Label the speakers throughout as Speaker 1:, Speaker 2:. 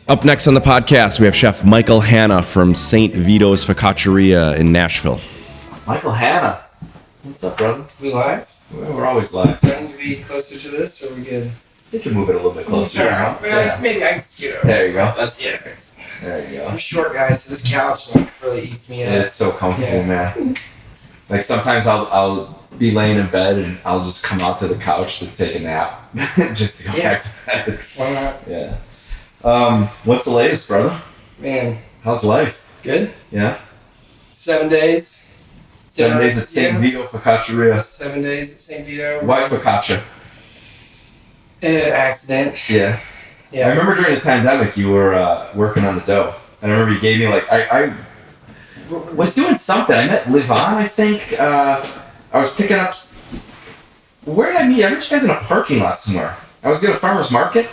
Speaker 1: Up next on the podcast, we have Chef Michael Hanna from St. Vito's Focacciaria in Nashville.
Speaker 2: Michael Hanna. What's up, brother?
Speaker 3: We live?
Speaker 2: We're always live.
Speaker 3: Do I need to be closer to this, or are we good?
Speaker 2: You can move it a little bit closer.
Speaker 3: Yeah. Maybe I can scoot over.
Speaker 2: There you go.
Speaker 3: That's perfect.
Speaker 2: There you go.
Speaker 3: I'm a short guy, so this couch really eats me up.
Speaker 2: It's so comfortable, man. Like sometimes I'll be laying in bed and I'll just come out to the couch to take a nap, just to go back to bed.
Speaker 3: Why not?
Speaker 2: Yeah. What's the latest, brother?
Speaker 3: Man.
Speaker 2: How's life?
Speaker 3: Good.
Speaker 2: Yeah.
Speaker 3: 7 days.
Speaker 2: 7 days at St. Vito Focacciaria.
Speaker 3: 7 days at St. Vito.
Speaker 2: Why focaccia?
Speaker 3: Accident.
Speaker 2: Yeah. I remember during the pandemic you were working on the dough. And I remember you gave me I was doing something. I met Livon, I think. I was picking up... Where did I meet? I met you guys in a parking lot somewhere. I was doing a farmer's market.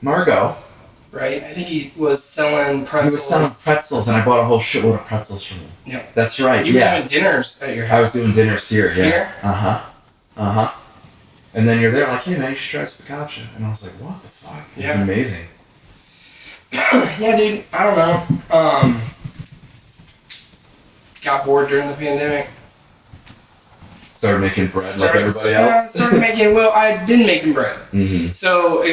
Speaker 2: Margot.
Speaker 3: Right? I think he was selling pretzels.
Speaker 2: He was selling pretzels, and I bought a whole shitload of pretzels from him.
Speaker 3: Yeah.
Speaker 2: That's right,
Speaker 3: You were doing dinners at your house.
Speaker 2: I was doing dinners here, yeah.
Speaker 3: Here?
Speaker 2: Uh-huh. And then you're there like, hey man, you should try this focaccia. And I was like, what the fuck? It was amazing.
Speaker 3: Yeah, dude. I don't know. Got bored during the pandemic.
Speaker 2: Started making bread like everybody else?
Speaker 3: I didn't make bread.
Speaker 2: Mm-hmm.
Speaker 3: So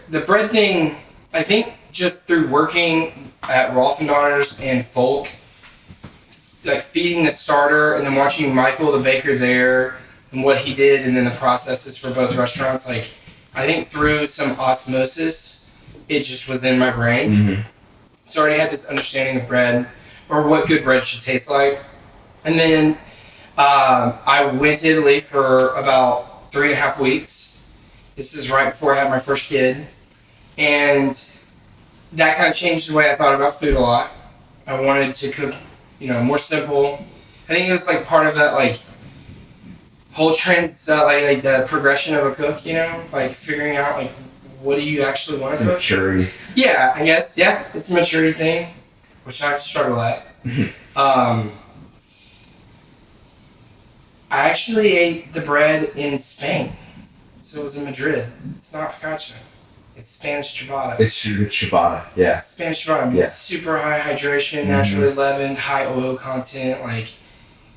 Speaker 3: the bread thing, I think just through working at Rolf and Daughters and Folk, like feeding the starter and then watching Michael, the baker there, and what he did, and then the processes for both restaurants, like I think through some osmosis, it just was in my brain.
Speaker 2: Mm-hmm.
Speaker 3: So I already had this understanding of bread, or what good bread should taste like. And then I went to Italy for about 3.5 weeks. This is right before I had my first kid. And that kind of changed the way I thought about food a lot. I wanted to cook, more simple. I think it was like part of that whole like the progression of a cook, like figuring out like what do you actually want to cook.
Speaker 2: Maturity.
Speaker 3: Yeah, I guess. Yeah, it's a maturity thing, which I struggle at. I actually ate the bread in Spain. So it was in Madrid. It's not focaccia. It's Spanish ciabatta.
Speaker 2: It's ciabatta, yeah.
Speaker 3: Spanish ciabatta. It's super high hydration, naturally leavened, high oil content.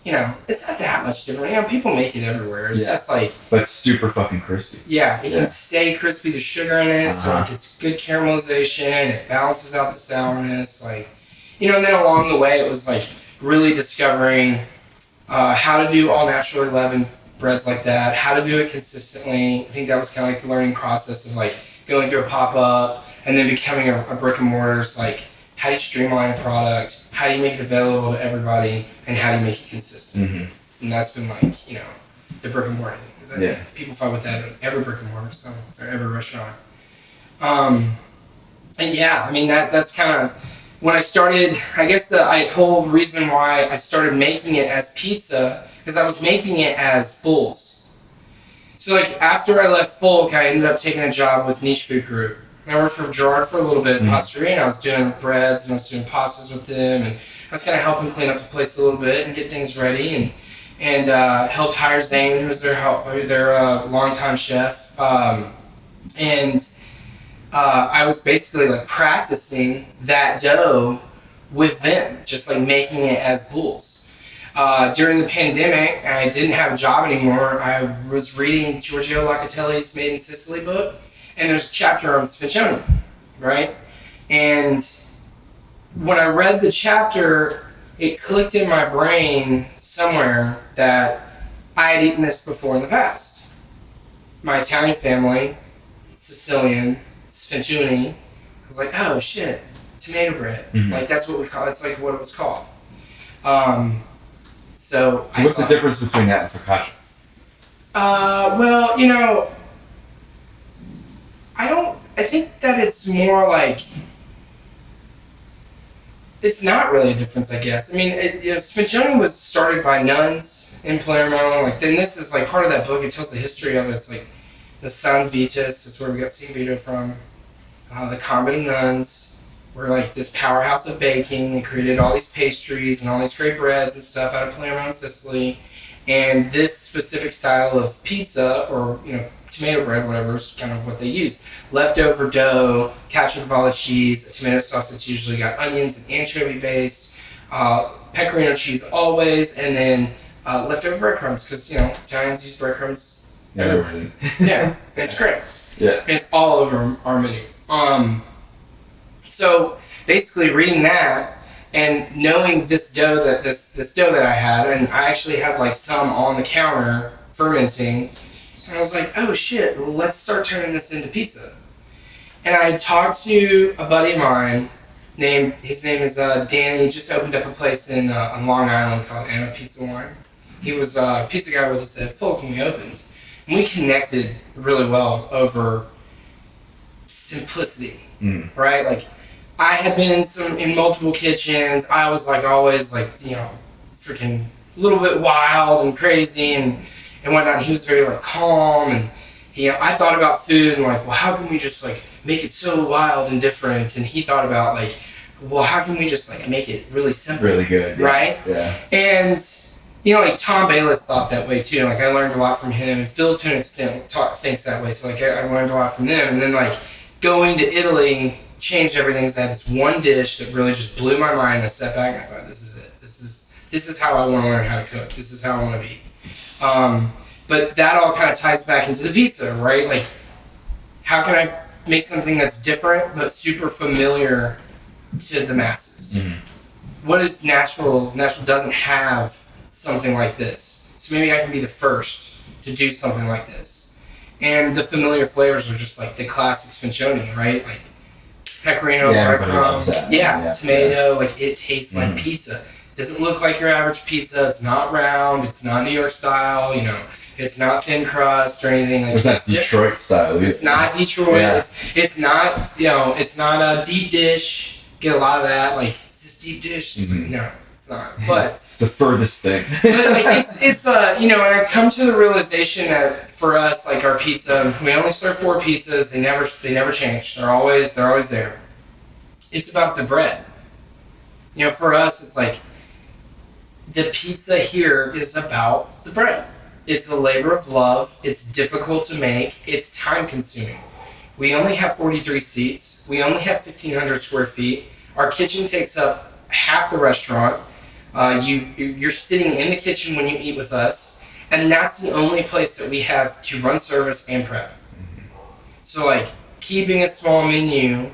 Speaker 3: It's not that much different. People make it everywhere. It's just
Speaker 2: But super fucking crispy.
Speaker 3: Yeah, it can stay crispy. There's sugar in it, so it's good caramelization. It balances out the sourness. And then along the way, it was really discovering how to do all naturally leavened breads like that, how to do it consistently. I think that was kind of the learning process of going through a pop-up and then becoming a brick and mortar. It's how do you streamline a product, how do you make it available to everybody, and how do you make it consistent? Mm-hmm. And that's been the brick and mortar thing.
Speaker 2: Yeah.
Speaker 3: People fight with that in every brick and mortar, or every restaurant. That's kind of when I started. I guess the whole reason why I started making it as pizza, because I was making it as bowls. So after I left Folk, I ended up taking a job with Niche Food Group. And I worked for Gerard for a little bit at Pastaria, and I was doing breads and I was doing pastas with them, and I was kind of helping clean up the place a little bit and get things ready, and helped hire Zane, who's their longtime chef, and I was basically practicing that dough with them, just making it as bowls. During the pandemic, I didn't have a job anymore. I was reading Giorgio Locatelli's Made in Sicily book, and there's a chapter on Spiccioni, right? And when I read the chapter, it clicked in my brain somewhere that I had eaten this before in the past. My Italian family, Sicilian, Spiccioni, I was like, oh shit, tomato bread.
Speaker 2: Mm-hmm.
Speaker 3: That's what we call it. It's what it was called. So
Speaker 2: what's the difference between that and focaccia?
Speaker 3: I think that it's more it's not really a difference, I guess. Spiccioni was started by nuns in Palermo. Then this is part of that book. It tells the history of it. It's the San Vitus. That's where we got St. Vito from. The convent of nuns were this powerhouse of baking. They created all these pastries and all these great breads and stuff out of Palermo and Sicily. And this specific style of pizza, or tomato bread, whatever is kind of what they use. Leftover dough, caciocavallo cheese, a tomato sauce that's usually got onions and anchovy based, pecorino cheese always, and then leftover breadcrumbs, because, Italians use breadcrumbs everywhere. Yeah, it's great.
Speaker 2: Yeah.
Speaker 3: And it's all over our menu. So basically reading that and knowing this dough that I had, and I actually had like some on the counter fermenting, and I was like, oh shit, well, let's start turning this into pizza. And I talked to a buddy of mine, his name is Danny. He just opened up a place on Long Island called Anna Pizza Wine. He was a pizza guy with us at Polk when we opened. And we connected really well over simplicity, right? Like, I had been in multiple kitchens. I was like always like, freaking a little bit wild and crazy and whatnot. He was very like calm, and I thought about food and like, well, how can we just like make it so wild and different? And he thought about like, well, how can we just like make it really simple,
Speaker 2: really good,
Speaker 3: right?
Speaker 2: Yeah.
Speaker 3: And like Tom Bayless thought that way too. Like I learned a lot from him, and Phil to an extent thinks that way. So like I learned a lot from them, and then like going to Italy changed everything. Because I had this one dish that really just blew my mind. I stepped back and I thought, this is it. This is how I want to learn how to cook. This is how I want to be. But that all kind of ties back into the pizza, right? Like, how can I make something that's different but super familiar to the masses? Mm-hmm. What is Nashville? Nashville doesn't have something like this, so maybe I can be the first to do something like this. And the familiar flavors are just like the classic Spincioni, right? Like pecorino, breadcrumbs, tomato. Like it tastes like pizza. Doesn't look like your average pizza. It's not round. It's not New York style. It's not thin crust or anything. Like
Speaker 2: it's not Detroit style.
Speaker 3: It's not Detroit. Yeah. It's not it's not a deep dish. Get a lot of that. Like, is this deep dish? It's like, no, it's not. But
Speaker 2: it's the furthest thing.
Speaker 3: But like it's and I've come to the realization that for us, like our pizza, we only serve 4 pizzas. They never change. They're always there. It's about the bread. For us, it's like the pizza here is about the bread. It's a labor of love. It's difficult to make. It's time consuming. We only have 43 seats. We only have 1,500 square feet. Our kitchen takes up half the restaurant. You're sitting in the kitchen when you eat with us, and that's the only place that we have to run service and prep. So like keeping a small menu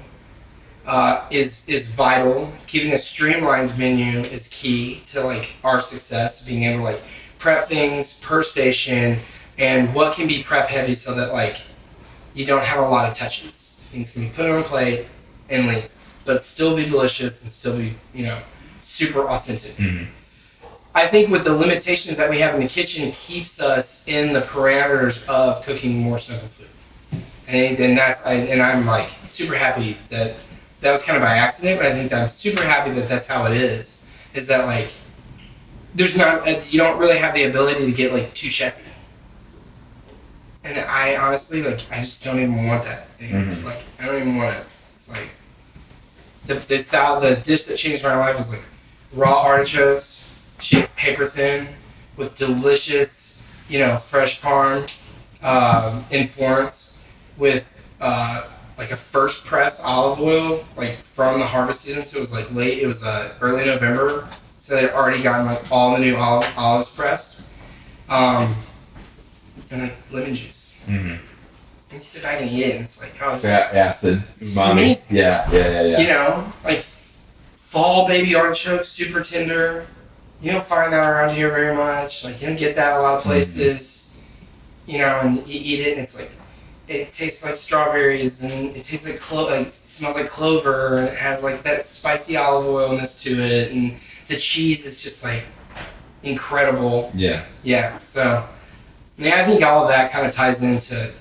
Speaker 3: is vital. Keeping a streamlined menu is key to like our success. Being able to like prep things per station, and what can be prep heavy so that like you don't have a lot of touches. Things can be put on a plate and leave, but still be delicious and still be super authentic. Mm-hmm. I think with the limitations that we have in the kitchen keeps us in the parameters of cooking more simple food. And I'm like super happy that was kind of by accident, but I think that I'm super happy that that's how it is. Is that like you don't really have the ability to get like too chefy. And I honestly I just don't even want that. Mm-hmm. Like I don't even want it. It's like the dish that changed my life was like raw artichokes, shaped paper thin, with delicious, fresh parm in Florence, with like a first press olive oil, like from the harvest season. So it was like late. It was early November, so they'd already gotten like all the new olives pressed, and like lemon juice. Mm-hmm. And you sit back and eat it, and it's like, oh, it's
Speaker 2: acid, umami.
Speaker 3: Yeah. Like fall baby artichokes, super tender. You don't find that around here very much. Like you don't get that a lot of places. Mm-hmm. And you eat it, and it's like it tastes like strawberries, and it tastes like it smells like clover, and it has like that spicy olive oilness to it, and the cheese is just like incredible.
Speaker 2: Yeah.
Speaker 3: Yeah. So, I think all of that kind of ties into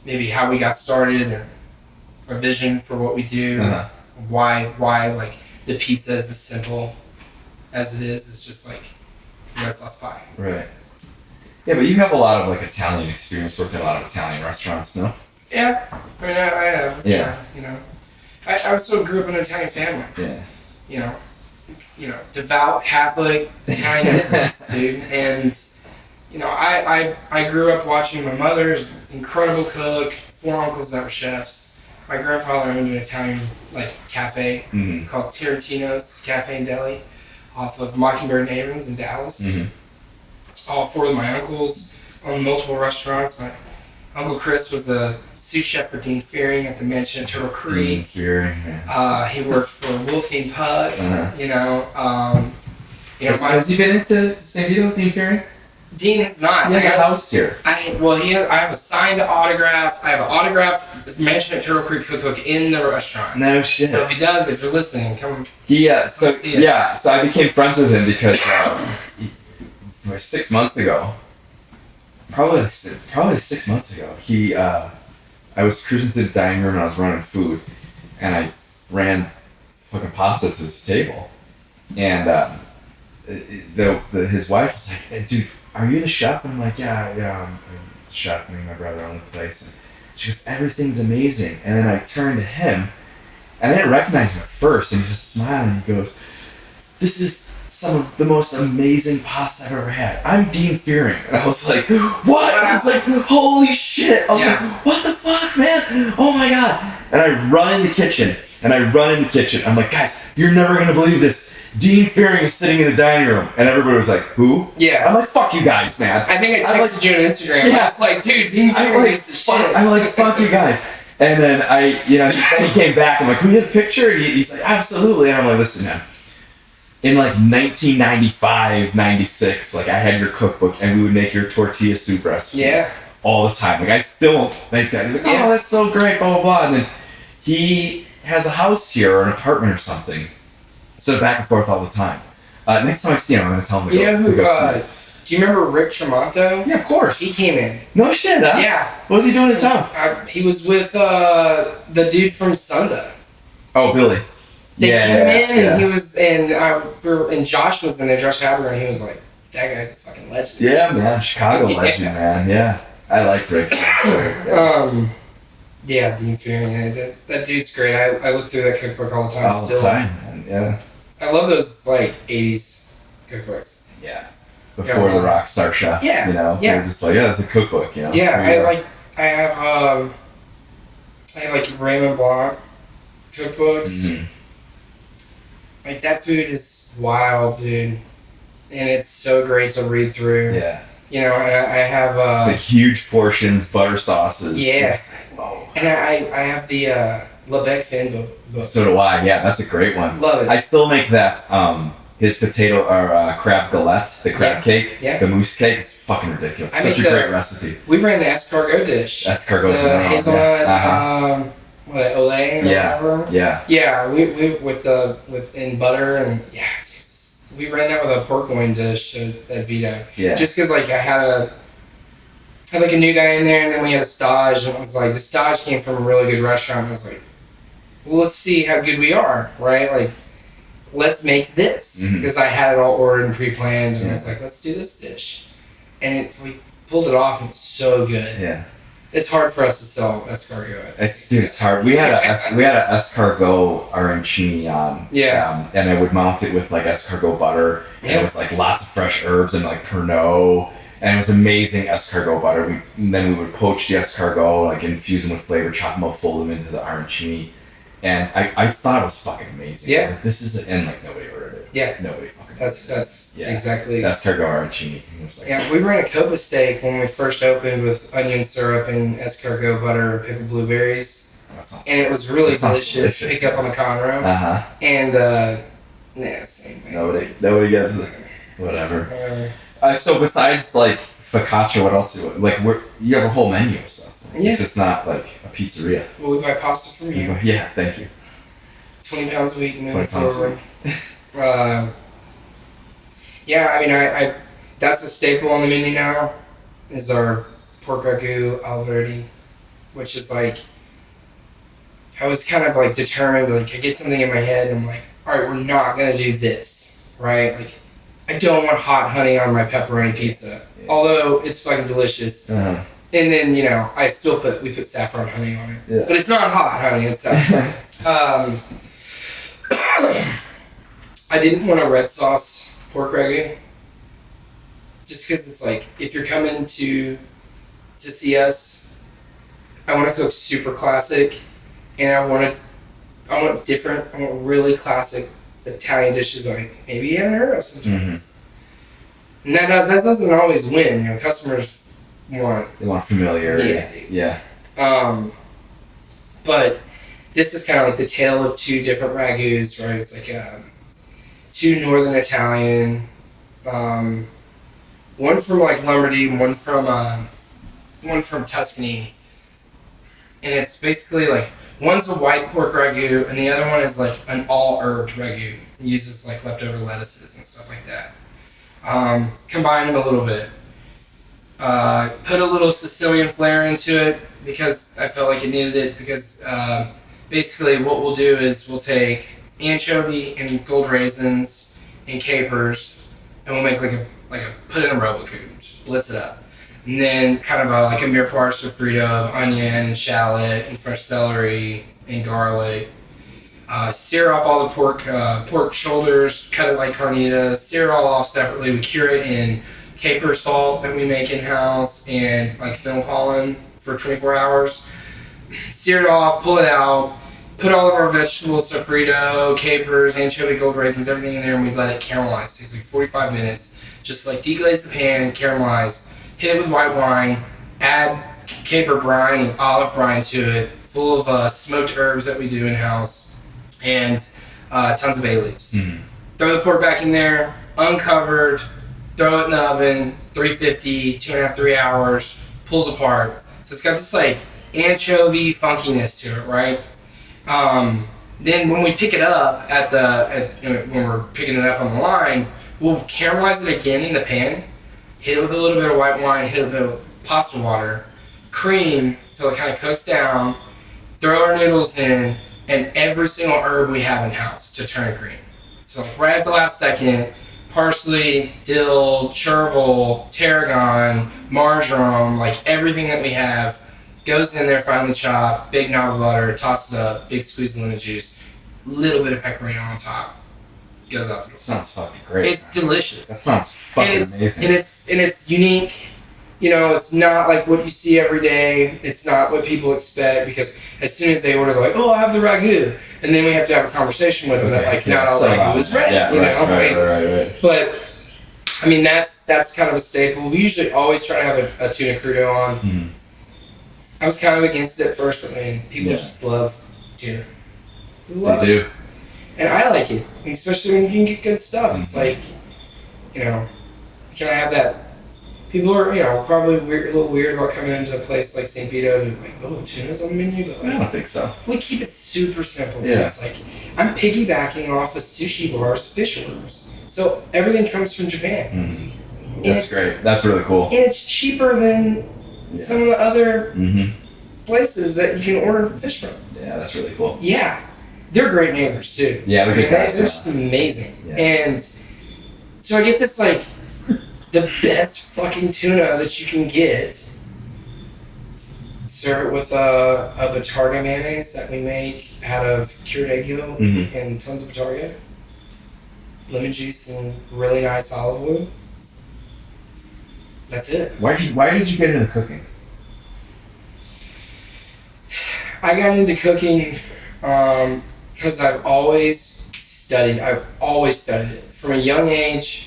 Speaker 3: maybe how we got started, or our vision for what we do, why like the pizza is as simple as it is. It's just like red sauce pie.
Speaker 2: Right. Yeah, but you have a lot of like Italian experience, worked at a lot of Italian restaurants, no?
Speaker 3: Yeah, I mean, I have.
Speaker 2: Yeah.
Speaker 3: I also grew up in an Italian family.
Speaker 2: Yeah.
Speaker 3: Devout Catholic Italian immigrants, dude, and you know, I grew up watching my mother's incredible cook, 4 uncles that were chefs. My grandfather owned an Italian cafe called Tarantino's Cafe and Deli off of Mockingbird and Abrams in Dallas. All 4 of my uncles owned multiple restaurants. My Uncle Chris was a sous chef for Dean Fearing at the Mansion at Turtle Creek.
Speaker 2: Dean Fearing.
Speaker 3: He worked for Wolfgang Puck.
Speaker 2: Has he been into San Vito, Dean Fearing?
Speaker 3: Dean has not.
Speaker 2: He has a house here.
Speaker 3: I have a signed autograph. I have an autographed Mansion at Turtle Creek cookbook in the restaurant.
Speaker 2: No shit.
Speaker 3: So if he does, if you're listening, come.
Speaker 2: So I became friends with him because 6 months ago, probably 6 months ago, I was cruising through the dining room and I was running food, and I ran fucking pasta to this table, and his wife was like, "Hey, dude, are you the chef?" And I'm like, yeah, I'm the chef. Me and my brother own the place. And she goes, "Everything's amazing." And then I turned to him, and I didn't recognize him at first, and he's just smiling. And he goes, "This is some of the most amazing pasta I've ever had. I'm Dean Fearing." And I was like, "What?" I was like, "Holy shit." I was like, "What the fuck, man? Oh my god." And I run in the kitchen, I'm like, "Guys, you're never going to believe this. Dean Fearing is sitting in the dining room." And everybody was like, "Who?"
Speaker 3: Yeah.
Speaker 2: I'm like, "Fuck you guys, man."
Speaker 3: I think I texted you on Instagram.
Speaker 2: Yeah.
Speaker 3: It's like, dude, Dean Fearing is the shit.
Speaker 2: I'm like, "Fuck you guys." And then then he came back. I'm like, "Can we have a picture?" And he's like, "Absolutely." And I'm like, "Listen, man. In 1995, 96, I had your cookbook and we would make your tortilla soup recipe all the time. I still make that." He's like, "Oh, that's so great, blah, blah, blah." And then he has a house here or an apartment or something. So back and forth all the time. Next time I see him, I'm going to tell him to go.
Speaker 3: Do you remember Rick Tremonto?
Speaker 2: Yeah, of course.
Speaker 3: He came in.
Speaker 2: No shit, huh?
Speaker 3: Yeah.
Speaker 2: What was he doing in town?
Speaker 3: He was with the dude from Sunda.
Speaker 2: Oh, Billy.
Speaker 3: They came in and he was, and Josh was in there, Josh Haber, and he was like, "That guy's a fucking legend."
Speaker 2: Yeah, man. Chicago legend, man. Yeah. I like Rick.
Speaker 3: Dean Fearing. Yeah, that dude's great. I look through that cookbook all the time
Speaker 2: all
Speaker 3: still.
Speaker 2: The time, man. Yeah.
Speaker 3: I love those 80s cookbooks.
Speaker 2: Yeah. Before the rock star chef.
Speaker 3: Yeah.
Speaker 2: They're just like, it's a cookbook,
Speaker 3: Yeah, I have Raymond Blanc cookbooks.
Speaker 2: Mm-hmm.
Speaker 3: That food is wild, dude. And it's so great to read through.
Speaker 2: Yeah.
Speaker 3: And I have...
Speaker 2: it's huge portions, butter sauces.
Speaker 3: Yeah.
Speaker 2: Whoa.
Speaker 3: And I have the Lebec Fin book.
Speaker 2: So do I. Yeah, that's a great one.
Speaker 3: Love it.
Speaker 2: I still make that, his potato or crab galette, the crab cake, the mousse cake. It's fucking ridiculous. Such a great recipe.
Speaker 3: We ran the escargot dish.
Speaker 2: Escargot's
Speaker 3: hazelnut, Olay or whatever.
Speaker 2: Yeah.
Speaker 3: Yeah, we in butter and dude, we ran that with a pork loin dish at Vito.
Speaker 2: Yeah. Just
Speaker 3: because I had a new guy in there, and then we had a stage, and it was like the stage came from a really good restaurant. And I was like, well, let's see how good we are, right? Let's make this because I had it all ordered and pre-planned, and I was like, let's do this dish, and we pulled it off, and it's so good.
Speaker 2: Yeah.
Speaker 3: It's hard for us to sell escargot.
Speaker 2: It's hard. We had an escargot arancini on.
Speaker 3: Yeah.
Speaker 2: And I would mount it with escargot butter. And it was lots of fresh herbs and Pernod. And it was amazing escargot butter. Then we would poach the escargot, infuse them with flavor, chop them up, fold them into the arancini. And I thought it was fucking amazing.
Speaker 3: Yeah.
Speaker 2: I was like, this is, and nobody ordered it.
Speaker 3: Yeah.
Speaker 2: Nobody fucking
Speaker 3: That's exactly.
Speaker 2: Escargot arancini.
Speaker 3: We ran a Copa steak when we first opened with onion syrup and escargot butter and pickled blueberries. And it was really delicious. Pick up on the Conroe.
Speaker 2: Uh-huh.
Speaker 3: And, same thing.
Speaker 2: Nobody gets it. Whatever. So besides focaccia, what else? You have a whole menu of stuff. It's not a pizzeria.
Speaker 3: Well, we buy pasta from you.
Speaker 2: Yeah, thank you.
Speaker 3: 20 pounds a week.
Speaker 2: 20 pounds a week.
Speaker 3: I that's a staple on the menu now. Is our pork ragu al verde, which is I was kind of determined. I get something in my head, and I'm like, all right, we're not gonna do this, right? I don't want hot honey on my pepperoni pizza, although it's fucking delicious.
Speaker 2: Uh-huh.
Speaker 3: And then we put saffron honey on it, but it's not hot honey. It's saffron. I didn't want a red sauce pork ragu. just because it's like, if you're coming to see us, I want to cook super classic, and I want different, I want really classic Italian dishes that maybe you haven't heard of sometimes. And that doesn't always win. You know, customers want
Speaker 2: familiarity. Yeah.
Speaker 3: But this is kind of like the tale of two different ragùs, right? It's like two northern Italian, one from like Lombardy, one from Tuscany, and it's basically like one's a white pork ragu and the other one is like an all herb ragu. It uses like leftover lettuces and stuff like that. Combine them a little bit. Put a little Sicilian flair into it because I felt like it needed it, because basically what we'll do is we'll take anchovy and gold raisins and capers, and we'll make like a put it in a Robocoop, just blitz it up. And then kind of like a mirepoix sofrito of onion and shallot and fresh celery and garlic. Sear off all the pork shoulders, cut it like carnitas, sear it all off separately. We cure it in caper salt that we make in-house and like fennel pollen for 24 hours. Sear it off, pull it out, put all of our vegetables, sofrito, capers, anchovy, gold raisins, everything in there, and we let it caramelize. It takes like 45 minutes. Just like deglaze the pan, caramelize, hit it with white wine, add caper brine and olive brine to it, full of smoked herbs that we do in-house, and tons of bay leaves. Throw the pork back in there, uncovered, throw it in the oven, 350, 2.5, 3 hours, pulls apart. So it's got this like anchovy funkiness to it, right? Then when we pick it up when we're picking it up on the line, we'll caramelize it again in the pan, hit it with a little bit of white wine, hit it with a bit of pasta water, cream till it kind of cooks down, throw our noodles in, and every single herb we have in-house to turn it green. So like right at the last second, parsley, dill, chervil, tarragon, marjoram, like everything that we have goes in there, finely chopped, big knob of butter, toss it up, big squeeze of lemon juice, little bit of pecorino on top. Goes out the door.
Speaker 2: Sounds fucking great.
Speaker 3: It's delicious.
Speaker 2: That sounds fucking amazing.
Speaker 3: And it's unique. You know, it's not like what you see every day. It's not what people expect, because as soon as they order, they're like, "Oh, I have the ragu," and then we have to have a conversation with them that like not all ragu is red. Right. But I mean, that's kind of a staple. We usually always try to have a tuna crudo on. I was kind of against it at first, but man, people just love tuna.
Speaker 2: They do.
Speaker 3: And I like it, especially when you can get good stuff. It's like, you know, can I have that? People are, you know, probably a little weird about coming into a place like St. Vito and like, oh, tuna's on the menu? But like,
Speaker 2: I don't think so.
Speaker 3: We keep it super simple.
Speaker 2: Yeah.
Speaker 3: It's like, I'm piggybacking off of sushi bars, fish orders. So everything comes from Japan.
Speaker 2: That's great. That's really cool.
Speaker 3: And it's cheaper than some of the other places that you can order fish from.
Speaker 2: Yeah, that's really cool.
Speaker 3: Yeah. They're great neighbors too.
Speaker 2: Yeah, they're good guys.
Speaker 3: They're just amazing.
Speaker 2: Yeah.
Speaker 3: And so I get this like the best fucking tuna that you can get. Serve it with a Batarga mayonnaise that we make out of cured egg yolk and tons of Batarga, lemon juice, and really nice olive oil. That's it.
Speaker 2: Why did you get into cooking?
Speaker 3: I got into cooking because I've always studied it. From a young age,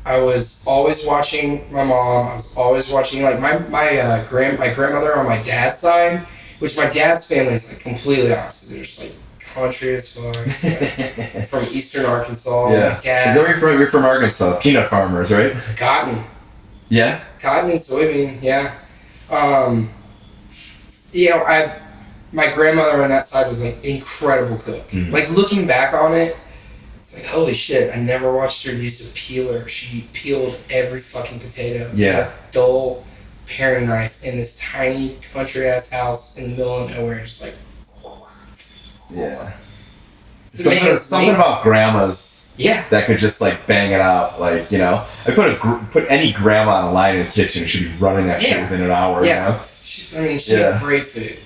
Speaker 3: I was always watching my mom. I was always watching like my grandmother on my dad's side, which my dad's family is like completely opposite. They're just like country as fuck, like, from eastern Arkansas.
Speaker 2: Yeah.
Speaker 3: My dad.
Speaker 2: Is that where you're from? Arkansas. Peanut farmers, right?
Speaker 3: Cotton.
Speaker 2: Yeah.
Speaker 3: Cotton and soybean. Yeah. You know, my grandmother on that side was an incredible cook. Like looking back on it, it's like, holy shit, I never watched her use a peeler. She peeled every fucking potato with a dull paring knife in this tiny country ass house in the middle of nowhere, just like.
Speaker 2: Yeah.
Speaker 3: So
Speaker 2: Something about grandmas.
Speaker 3: Yeah.
Speaker 2: That could just like bang it out, like, you know. I put any grandma on a line in the kitchen, she'd be running that shit within an hour.
Speaker 3: Yeah.
Speaker 2: You know?
Speaker 3: She made great food.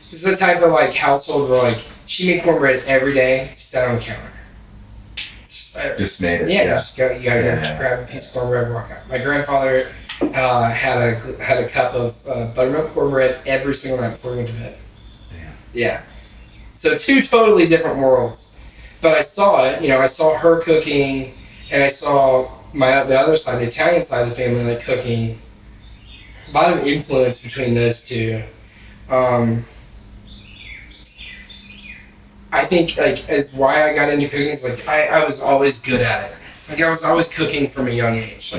Speaker 3: This is the type of like household where like she made cornbread every day, sat on the counter. Just
Speaker 2: Just made it.
Speaker 3: Yeah,
Speaker 2: Yeah.
Speaker 3: you gotta go grab a piece of cornbread, walk out. My grandfather had a cup of buttermilk cornbread every single night before he went to bed.
Speaker 2: Damn.
Speaker 3: Yeah. So 2 totally different worlds. But I saw it, I saw her cooking, and I saw the other side, the Italian side of the family, like cooking. A lot of influence between those two. I think as why I got into cooking is I was always good at it. I was always cooking from a young age.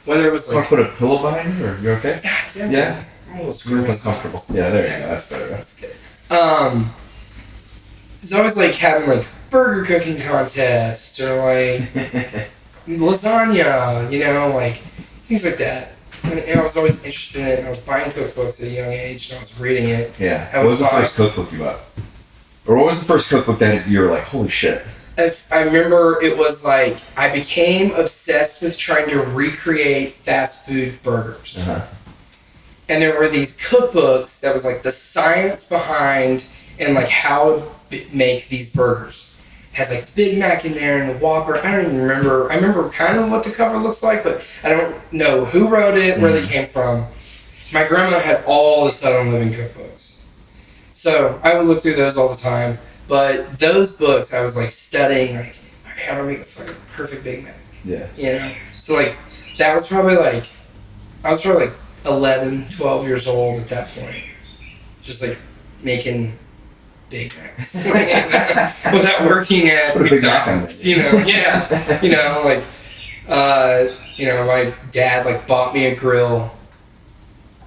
Speaker 3: Whether it was
Speaker 2: Want to put a pillow behind you, or you okay?
Speaker 3: Yeah. I'm a little
Speaker 2: Uncomfortable. Yeah, there you go. That's better. That's good.
Speaker 3: It's always having burger cooking contest or lasagna, things like that. And I was always interested in it. And I was buying cookbooks at a young age, and I was reading it.
Speaker 2: Yeah. What was the first cookbook you bought? Or what was the first cookbook that you were like, holy shit?
Speaker 3: I remember it was I became obsessed with trying to recreate fast food burgers.
Speaker 2: Uh-huh.
Speaker 3: And there were these cookbooks that was the science behind and how to make these burgers. Had the Big Mac in there and the Whopper. I don't even remember. I remember kind of what the cover looks like, but I don't know who wrote it, where they came from. My grandma had all the Southern Living cookbooks. So I would look through those all the time. But those books, I was studying, how to make a fucking perfect Big Mac.
Speaker 2: Yeah.
Speaker 3: So that was probably I was probably 11, 12 years old at that point. Just making Big Macs. Without working at McDonald's, my dad bought me a grill.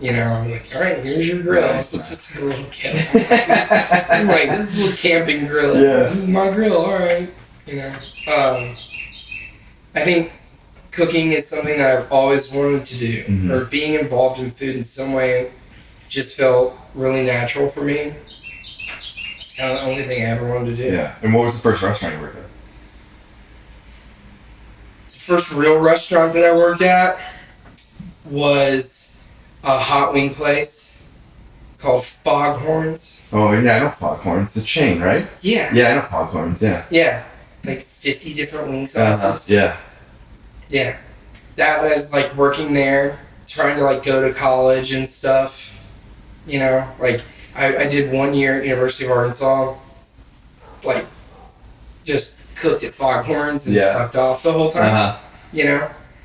Speaker 3: I'm all right, here's your grill. It's just a little kid. I'm this is a little camping grill.
Speaker 2: Yeah.
Speaker 3: This is my grill, all right. I think cooking is something that I've always wanted to do, or being involved in food in some way just felt really natural for me. It's kind of the only thing I ever wanted to do.
Speaker 2: Yeah. And what was the first restaurant you worked at?
Speaker 3: The first real restaurant that I worked at was a hot wing place called Foghorns.
Speaker 2: Oh, yeah, I know Foghorns. It's a chain, right?
Speaker 3: Yeah.
Speaker 2: Yeah, I know Foghorns, yeah.
Speaker 3: Yeah. 50 different wing sauces.
Speaker 2: Yeah.
Speaker 3: Yeah. That was working there, trying to go to college and stuff. I did 1 year at University of Arkansas, just cooked at Foghorns and fucked off the whole time.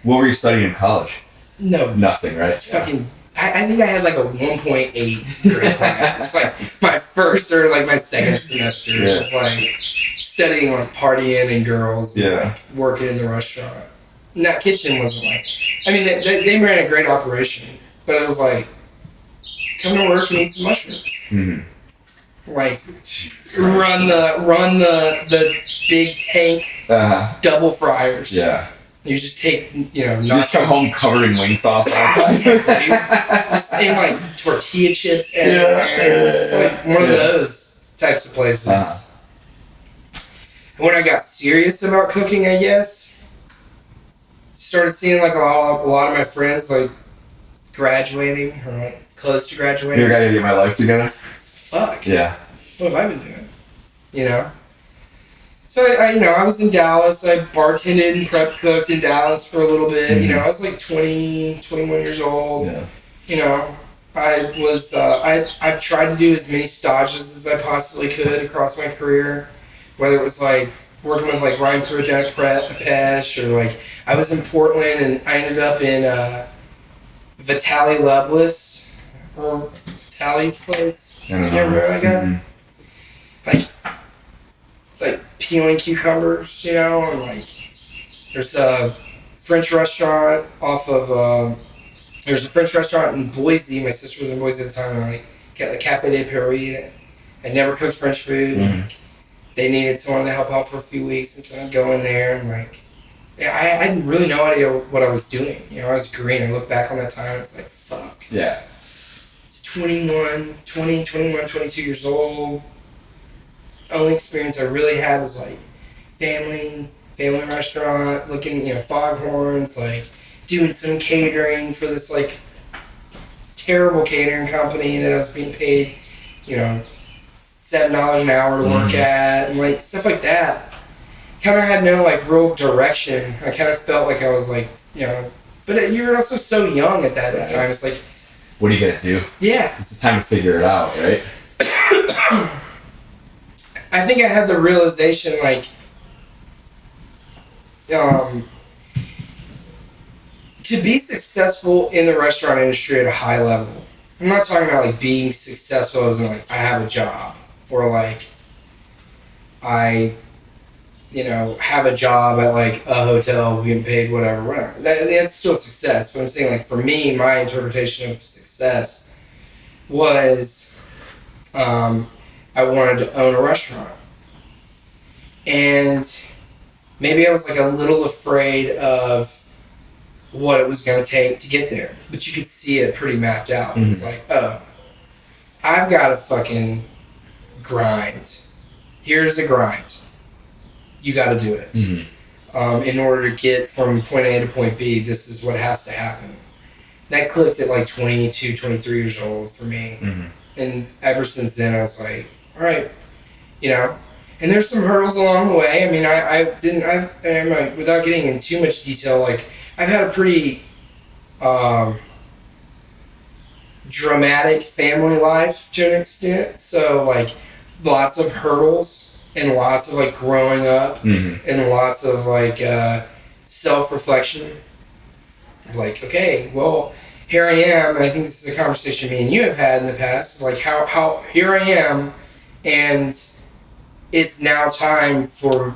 Speaker 2: What were you studying in college?
Speaker 3: No.
Speaker 2: Nothing, right?
Speaker 3: Fucking. I think I had a 1.8 grade point. It's my first or my second semester.
Speaker 2: Yeah.
Speaker 3: It was studying partying and girls.
Speaker 2: Yeah.
Speaker 3: And, working in the restaurant. And that kitchen wasn't they ran a great operation, but it was come to work and eat some mushrooms.
Speaker 2: Mm-hmm.
Speaker 3: Run the big tank double fryers.
Speaker 2: Yeah.
Speaker 3: You just take,
Speaker 2: You just come home covered in wing sauce all the time.
Speaker 3: Just in tortilla chips everywhere. It's one of those types of places. When I got serious about cooking, I guess, started seeing a lot of my friends graduating or close to graduating.
Speaker 2: You're gonna get my life together?
Speaker 3: Fuck.
Speaker 2: Yeah.
Speaker 3: What have I been doing? So I was in Dallas. I bartended and prep cooked in Dallas for a little bit. I was 20, 21 years old.
Speaker 2: Yeah.
Speaker 3: I was I've tried to do as many stages as I possibly could across my career, whether it was working with Ryan Pruitt down at Pesh, or I was in Portland and I ended up in Vitaly Loveless or Vitaly's place. You remember that guy?
Speaker 2: Mm-hmm.
Speaker 3: Peeling cucumbers, and there's a French restaurant off of there's a French restaurant in Boise. My sister was in Boise at the time, and I got the Cafe de Paris. I never cooked French food. They needed someone to help out for a few weeks, and so I'd go in there and I had really no idea what I was doing. I was green. I look back on that time, and it's fuck.
Speaker 2: Yeah.
Speaker 3: It's 21, 22 years old. Only experience I really had was family restaurant, looking, Foghorns, doing some catering for this terrible catering company that I was being paid, $7 an hour to work at, and stuff like that. kind of had no like real direction. I kind of felt like I was like, you know, but you're also so young at that time. It's like,
Speaker 2: what are you gonna do?
Speaker 3: Yeah,
Speaker 2: it's the time to figure it out, right?
Speaker 3: I think I had the realization like, to be successful in the restaurant industry at a high level. I'm not talking about like being successful as in like I have a job or like I, you know, have a job at like a hotel, getting paid, whatever. That's still success. But I'm saying like for me, my interpretation of success was, I wanted to own a restaurant, and maybe I was like a little afraid of what it was going to take to get there, but you could see it pretty mapped out. Mm-hmm. It's like, oh, I've got to fucking grind. Here's the grind. You got to do it. Mm-hmm. In order to get from point A to point B, this is what has to happen. That clicked at like 22, 23 years old for me. Mm-hmm. And ever since then, I was like, all right, you know. And there's some hurdles along the way. I mean, I without getting in too much detail, like, I've had a pretty dramatic family life to an extent. So, like, lots of hurdles and lots of, like, growing up. Mm-hmm. And lots of, like, self-reflection. Like, okay, well, here I am. And I think this is a conversation me and you have had in the past. Like, how here I am, and it's now time for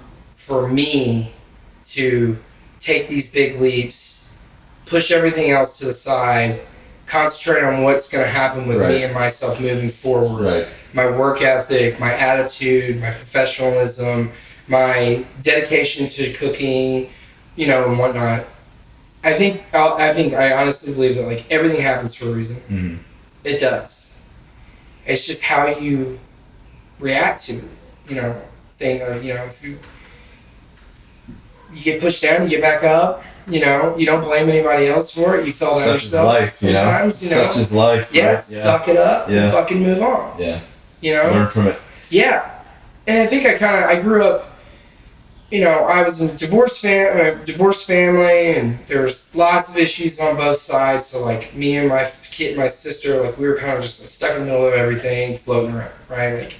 Speaker 3: me to take these big leaps, push everything else to the side, concentrate on what's going to happen with me and myself moving forward. Right. My work ethic, my attitude, my professionalism, my dedication to cooking, you know, and whatnot. I honestly believe that like everything happens for a reason. Mm-hmm. It does. It's just how you react to it, you know, you know, if you get pushed down, you get back up, you know, you don't blame anybody else for it. You fell down yourself
Speaker 2: life,
Speaker 3: sometimes, you know.
Speaker 2: Such is life.
Speaker 3: Yeah,
Speaker 2: right?
Speaker 3: suck it up and fucking move on.
Speaker 2: Yeah.
Speaker 3: You know?
Speaker 2: Learn from it.
Speaker 3: Yeah. And I think I grew up, you know, I was in a divorced family, and there was lots of issues on both sides. So like me and my kid, my sister, like we were kind of just like stuck in the middle of everything, floating around, right? Like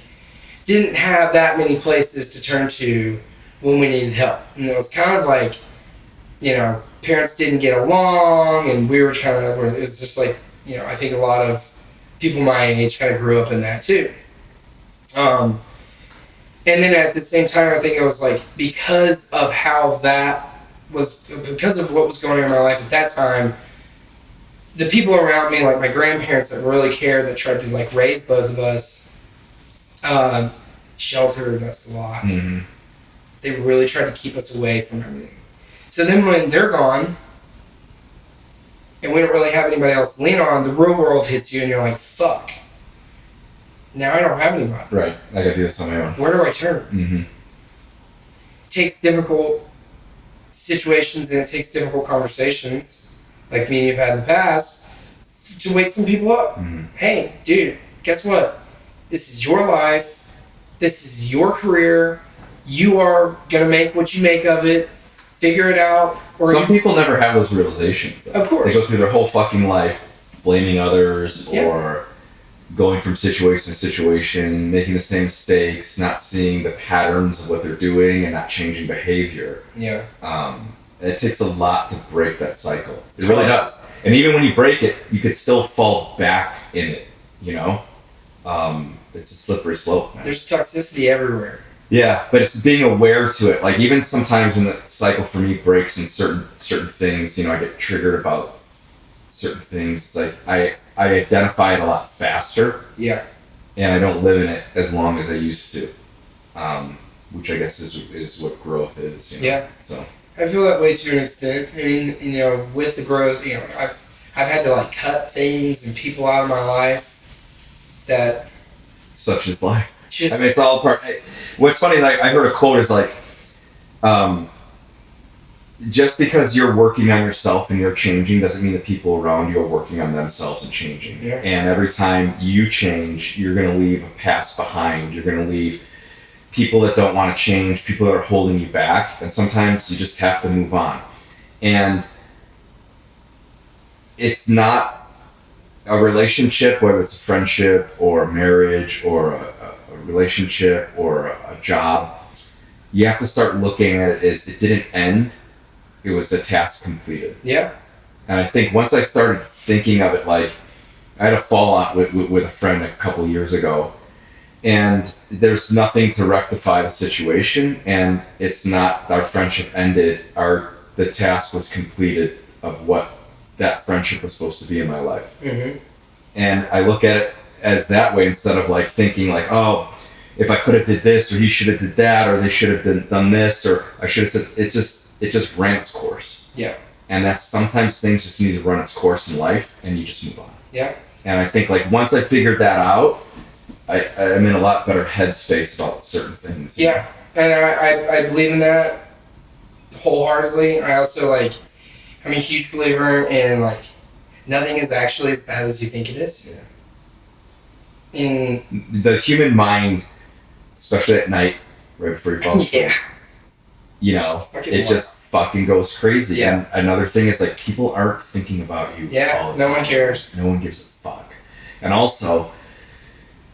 Speaker 3: didn't have that many places to turn to when we needed help. And it was kind of like, you know, parents didn't get along, and we were kind of, it was just like, you know, I think a lot of people my age kind of grew up in that too. And then at the same time, I think it was like, because of what was going on in my life at that time, the people around me, like my grandparents that really cared, that tried to like raise both of us, sheltered us a lot. Mm-hmm. They really tried to keep us away from everything. So then when they're gone, and we don't really have anybody else to lean on, the real world hits you and you're like, fuck. Now I don't have anybody.
Speaker 2: Right. I gotta do this on my own.
Speaker 3: Where do I turn?
Speaker 2: Mm-hmm.
Speaker 3: It takes difficult situations and it takes difficult conversations, like me and you've had in the past, to wake some people up. Mm-hmm. Hey, dude, guess what? This is your life. This is your career. You are gonna make what you make of it. Figure it out.
Speaker 2: Or some people never have those realizations.
Speaker 3: Of course.
Speaker 2: They go through their whole fucking life blaming others or going from situation to situation, making the same mistakes, not seeing the patterns of what they're doing and not changing behavior. Yeah. It takes a lot to break that cycle. It really does. And even when you break it, you could still fall back in it, you know? It's a slippery slope, man.
Speaker 3: There's toxicity everywhere.
Speaker 2: Yeah, but it's being aware to it. Like even sometimes when the cycle for me breaks in certain things, you know, I get triggered about certain things. It's like I identify it a lot faster. Yeah. And I don't live in it as long as I used to, which I guess is what growth is. You know? Yeah. So
Speaker 3: I feel that way to an extent. I mean, you know, with the growth, you know, I've had to like cut things and people out of my life that.
Speaker 2: Such is life. I mean, it's all part. What's funny is I heard a quote is like, just because you're working on yourself and you're changing doesn't mean the people around you are working on themselves and changing. Yeah. And every time you change, you're going to leave a past behind. You're going to leave people that don't want to change, people that are holding you back, and sometimes you just have to move on. And it's not a relationship, whether it's a friendship or a marriage or a relationship or a job. You have to start looking at it as it didn't end, it was a task completed.
Speaker 3: Yeah.
Speaker 2: And I think once I started thinking of it, like, I had a fallout with a friend a couple years ago, and there's nothing to rectify the situation, and it's not, our friendship ended, the task was completed of what that friendship was supposed to be in my life. Mm-hmm. And I look at it as that way, instead of like thinking like, oh, if I could have did this, or he should have did that, or they should have done this, or I should have said, it just ran its course.
Speaker 3: Yeah.
Speaker 2: And that's, sometimes things just need to run its course in life, and you just move on.
Speaker 3: Yeah.
Speaker 2: And I think like once I figured that out, I'm in a lot better headspace about certain things.
Speaker 3: Yeah. And I believe in that wholeheartedly. I also I'm a huge believer in nothing is actually as bad as you think it is.
Speaker 2: Yeah.
Speaker 3: In
Speaker 2: the human mind, especially at night, right before you fall asleep, it just fucking goes crazy.
Speaker 3: Yeah.
Speaker 2: And another thing is like, people aren't thinking about you.
Speaker 3: Yeah. No one cares.
Speaker 2: No one gives a fuck. And also,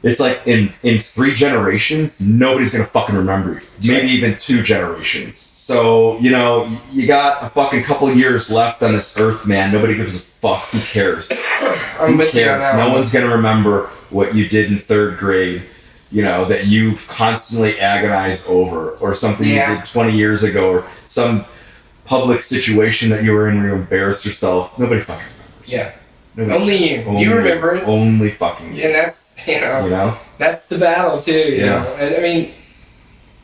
Speaker 2: it's like in 3 generations, nobody's gonna fucking remember you. Maybe even 2 generations. So, you got a fucking couple of years left on this earth, man. Nobody gives a fuck. Who cares? Who cares? No one's gonna remember what you did in 3rd grade, that you constantly agonized over, or something you did 20 years ago, or some public situation that you were in where you embarrassed yourself. Nobody fucking remembers.
Speaker 3: Yeah.
Speaker 2: Nobody
Speaker 3: you. You remember it.
Speaker 2: Only fucking you.
Speaker 3: And that's, that's the battle too. You know? And, I mean,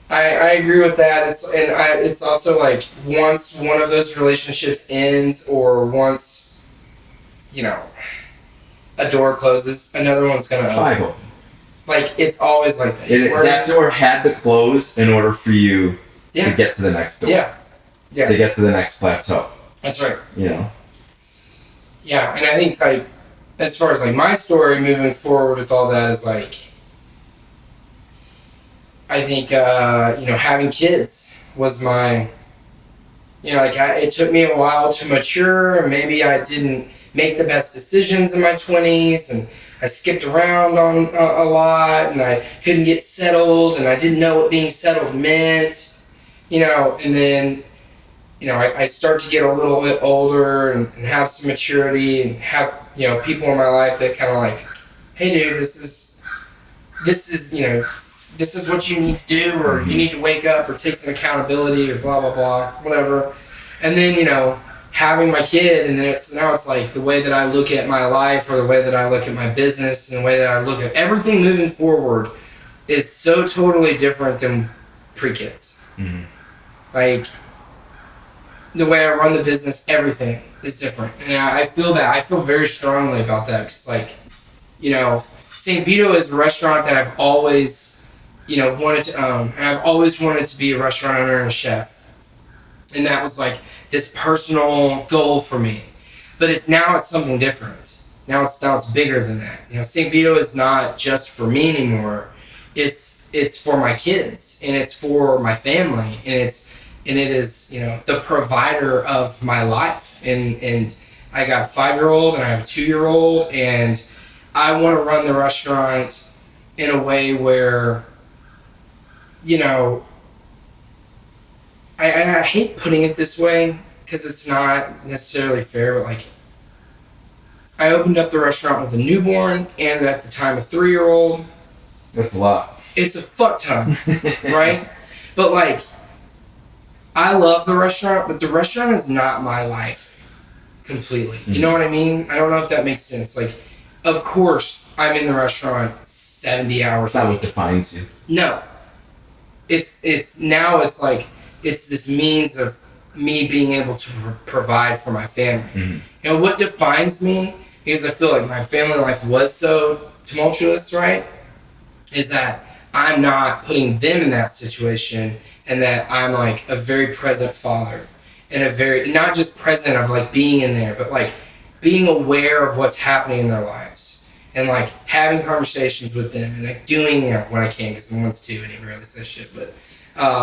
Speaker 3: I agree with that. It's also like, once one of those relationships ends, or once, a door closes, another one's gonna
Speaker 2: open.
Speaker 3: It's always like that.
Speaker 2: That door had to close in order for you to get to the next door.
Speaker 3: Yeah.
Speaker 2: To get to the next plateau.
Speaker 3: That's right.
Speaker 2: Yeah,
Speaker 3: and I think as far as my story moving forward with all that is I think having kids was my, it took me a while to mature, and maybe I didn't make the best decisions in my 20s, and I skipped around on a lot, and I couldn't get settled, and I didn't know what being settled meant, and then I start to get a little bit older and have some maturity, and have people in my life that kind of hey dude, this is what you need to do, or you need to wake up, or take some accountability, or blah blah blah, whatever. And then having my kid, and then it's the way that I look at my life, or the way that I look at my business, and the way that I look at everything moving forward is so totally different than pre-kids. Mm-hmm. The way I run the business, everything is different. And I feel that. I feel very strongly about that, because St. Vito is a restaurant that I've always wanted to own. And I've always wanted to be a restaurant owner and a chef. And that was this personal goal for me. But it's something different. Now it's bigger than that. St. Vito is not just for me anymore. It's for my kids, and it's for my family, and it is the provider of my life. And I got a 5-year-old, and I have a 2-year-old, and I want to run the restaurant in a way where I hate putting it this way, because it's not necessarily fair, but I opened up the restaurant with a newborn, and at the time a 3-year-old.
Speaker 2: That's a lot.
Speaker 3: It's a fuck ton, right? But I love the restaurant, but the restaurant is not my life completely. Mm-hmm. You know what I mean? I don't know if that makes sense. Of course, I'm in the restaurant 70 hours a week.
Speaker 2: That's not what defines you.
Speaker 3: No. It's this means of me being able to provide for my family. Mm-hmm. What defines me, because I feel like my family life was so tumultuous, right? Is that I'm not putting them in that situation, and that I'm a very present father, and a very, not just present of being in there, but being aware of what's happening in their lives. and like having conversations with them and like doing when I can, because the one's 2 and he rarely says shit, but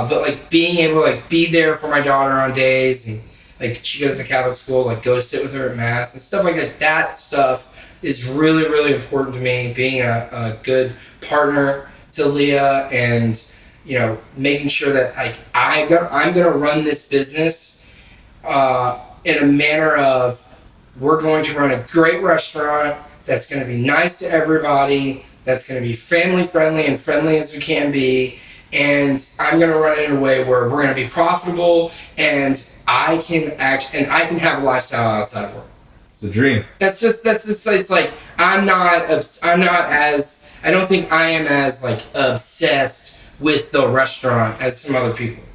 Speaker 3: like being able to like be there for my daughter on days, and like she goes to Catholic school, like go sit with her at mass and stuff like that. That stuff is really, really important to me. Being a good partner to Leah, and making sure that like I'm gonna run this business in a manner of, we're going to run a great restaurant that's going to be nice to everybody, that's going to be family friendly and friendly as we can be, and I'm going to run it in a way where we're going to be profitable, and I can have a lifestyle outside of work.
Speaker 2: It's the dream.
Speaker 3: That's just it's like I don't think I am as like obsessed with the restaurant as some other people.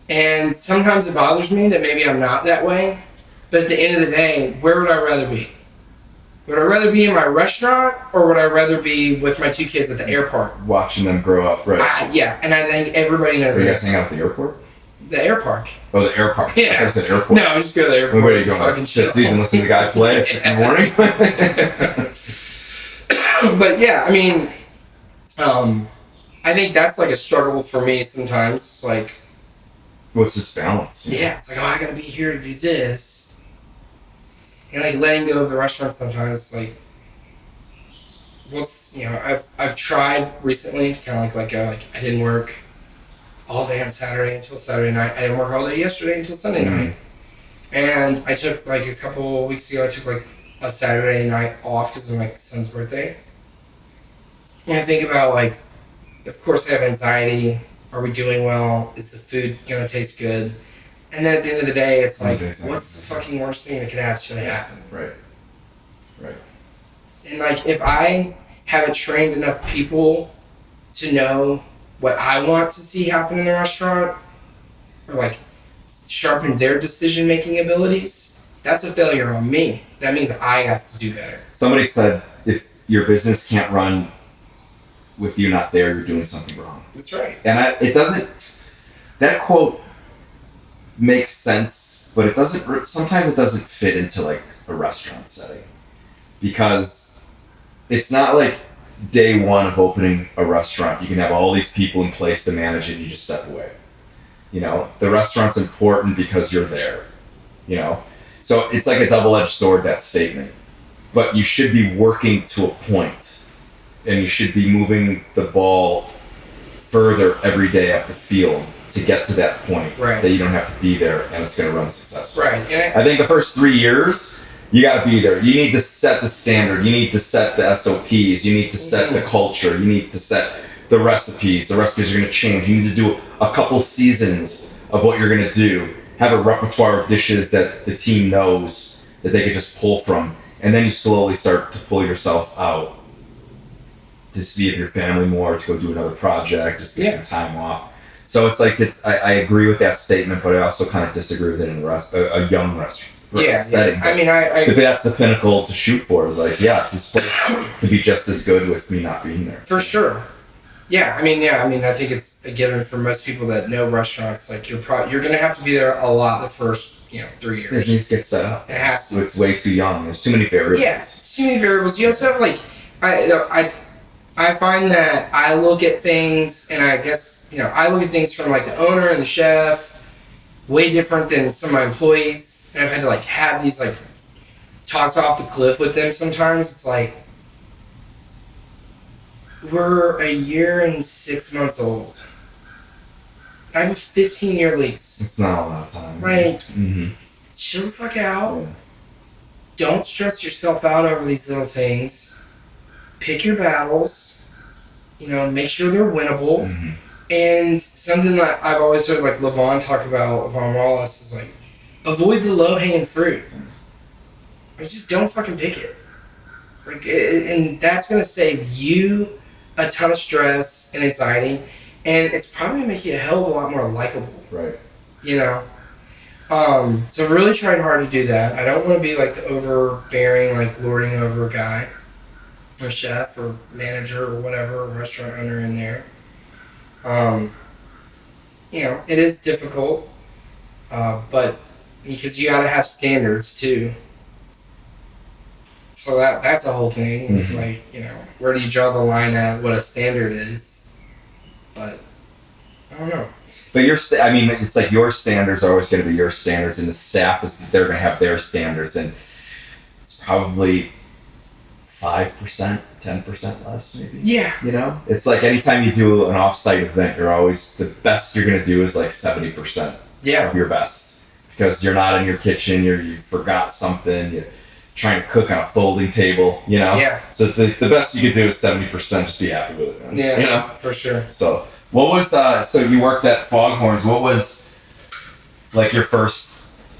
Speaker 3: And sometimes it bothers me that maybe I'm not that way. But at the end of the day, where would I rather be? Would I rather be in my restaurant, or would I rather be with my 2 kids at the airport?
Speaker 2: Watching them grow up, right?
Speaker 3: Yeah, and I think everybody knows
Speaker 2: that. Are you
Speaker 3: that.
Speaker 2: guys hanging out at the airport?
Speaker 3: The air park.
Speaker 2: Oh, the air park.
Speaker 3: Yeah.
Speaker 2: I said airport.
Speaker 3: No, just go to the airport.
Speaker 2: Where are you going?
Speaker 3: Fucking
Speaker 2: Shit season, listen to the guy play at 6 in the morning?
Speaker 3: But yeah, I mean, I think that's like a struggle for me sometimes. Like,
Speaker 2: what's this balance?
Speaker 3: Yeah, it's like, I gotta be here to do this. And like letting go of the restaurant sometimes, like, I've tried recently to kind of like let go. Like, I didn't work all day on Saturday until Saturday night. I didn't work all day yesterday until Sunday night. And I took like a couple weeks ago, I took like a Saturday night off because of my son's birthday. And I think about like, of course I have anxiety. Are we doing well? Is the food gonna taste good? And then at the end of the day, it's like, what's the fucking worst thing that could actually happen?
Speaker 2: Right.
Speaker 3: And like, if I haven't trained enough people to know what I want to see happen in the restaurant, or like sharpen their decision-making abilities, that's a failure on me. That means I have to do better.
Speaker 2: Somebody said, if your business can't run with you not there, you're doing something wrong.
Speaker 3: That's right.
Speaker 2: And that quote makes sense, but sometimes it doesn't fit into like a restaurant setting, because it's not like day one of opening a restaurant you can have all these people in place to manage it and you just step away. The restaurant's important because you're there, so it's like a double-edged sword, that statement. But you should be working to a point, and you should be moving the ball further every day up the field to get to that point,
Speaker 3: right,
Speaker 2: that you don't have to be there and it's going to run successfully.
Speaker 3: Right.
Speaker 2: I think the first 3 years, you got to be there. You need to set the standard. You need to set the SOPs. You need to set the culture. You need to set the recipes. The recipes are going to change. You need to do a couple seasons of what you're going to do. Have a repertoire of dishes that the team knows that they can just pull from. And then you slowly start to pull yourself out to be with your family more, to go do another project, just get some time off. So it's like, I agree with that statement, but I also kind of disagree with it in a young restaurant setting.
Speaker 3: I mean,
Speaker 2: if that's the pinnacle to shoot for, is like, this place could be just as good with me not being there.
Speaker 3: For sure. I mean, I think it's a given for most people that know restaurants. Like, you're gonna have to be there a lot the first 3 years.
Speaker 2: It needs to get set up.
Speaker 3: It has to.
Speaker 2: It's way too young. There's too many variables.
Speaker 3: Yeah, it's too many variables. You also have like, I find that I look at things, and I guess I look at things from like the owner and the chef, way different than some of my employees. And I've had to like have these like talks off the cliff with them sometimes. It's like, we're a year and 6 months old. I have a 15-year lease.
Speaker 2: It's not a lot of time.
Speaker 3: Like, chill the fuck out. Yeah. Don't stress yourself out over these little things. Pick your battles. Make sure they're winnable. Mm-hmm. And something that I've always heard like Levon Wallace is like, avoid the low-hanging fruit. Like, just don't fucking pick it. Like, and that's gonna save you a ton of stress and anxiety, and it's probably gonna make you a hell of a lot more likable.
Speaker 2: Right.
Speaker 3: So I've really tried hard to do that. I don't want to be like the overbearing, like lording over guy, or chef, or manager, or whatever, restaurant owner in there. It is difficult, but because you gotta have standards too. So that's a whole thing. It's like, where do you draw the line at what a standard is? But I don't know.
Speaker 2: But it's like your standards are always going to be your standards, and the staff they're going to have their standards, and it's probably 5%, 10% less, maybe.
Speaker 3: Yeah.
Speaker 2: It's like anytime you do an off-site event, the best you're going to do is like 70% of your best, because you're not in your kitchen, you forgot something, you're trying to cook on a folding table,
Speaker 3: Yeah.
Speaker 2: So the best you could do is 70%. Just be happy with it, man.
Speaker 3: Yeah. For sure.
Speaker 2: So. What was, so you worked at Foghorns, what was, like, your first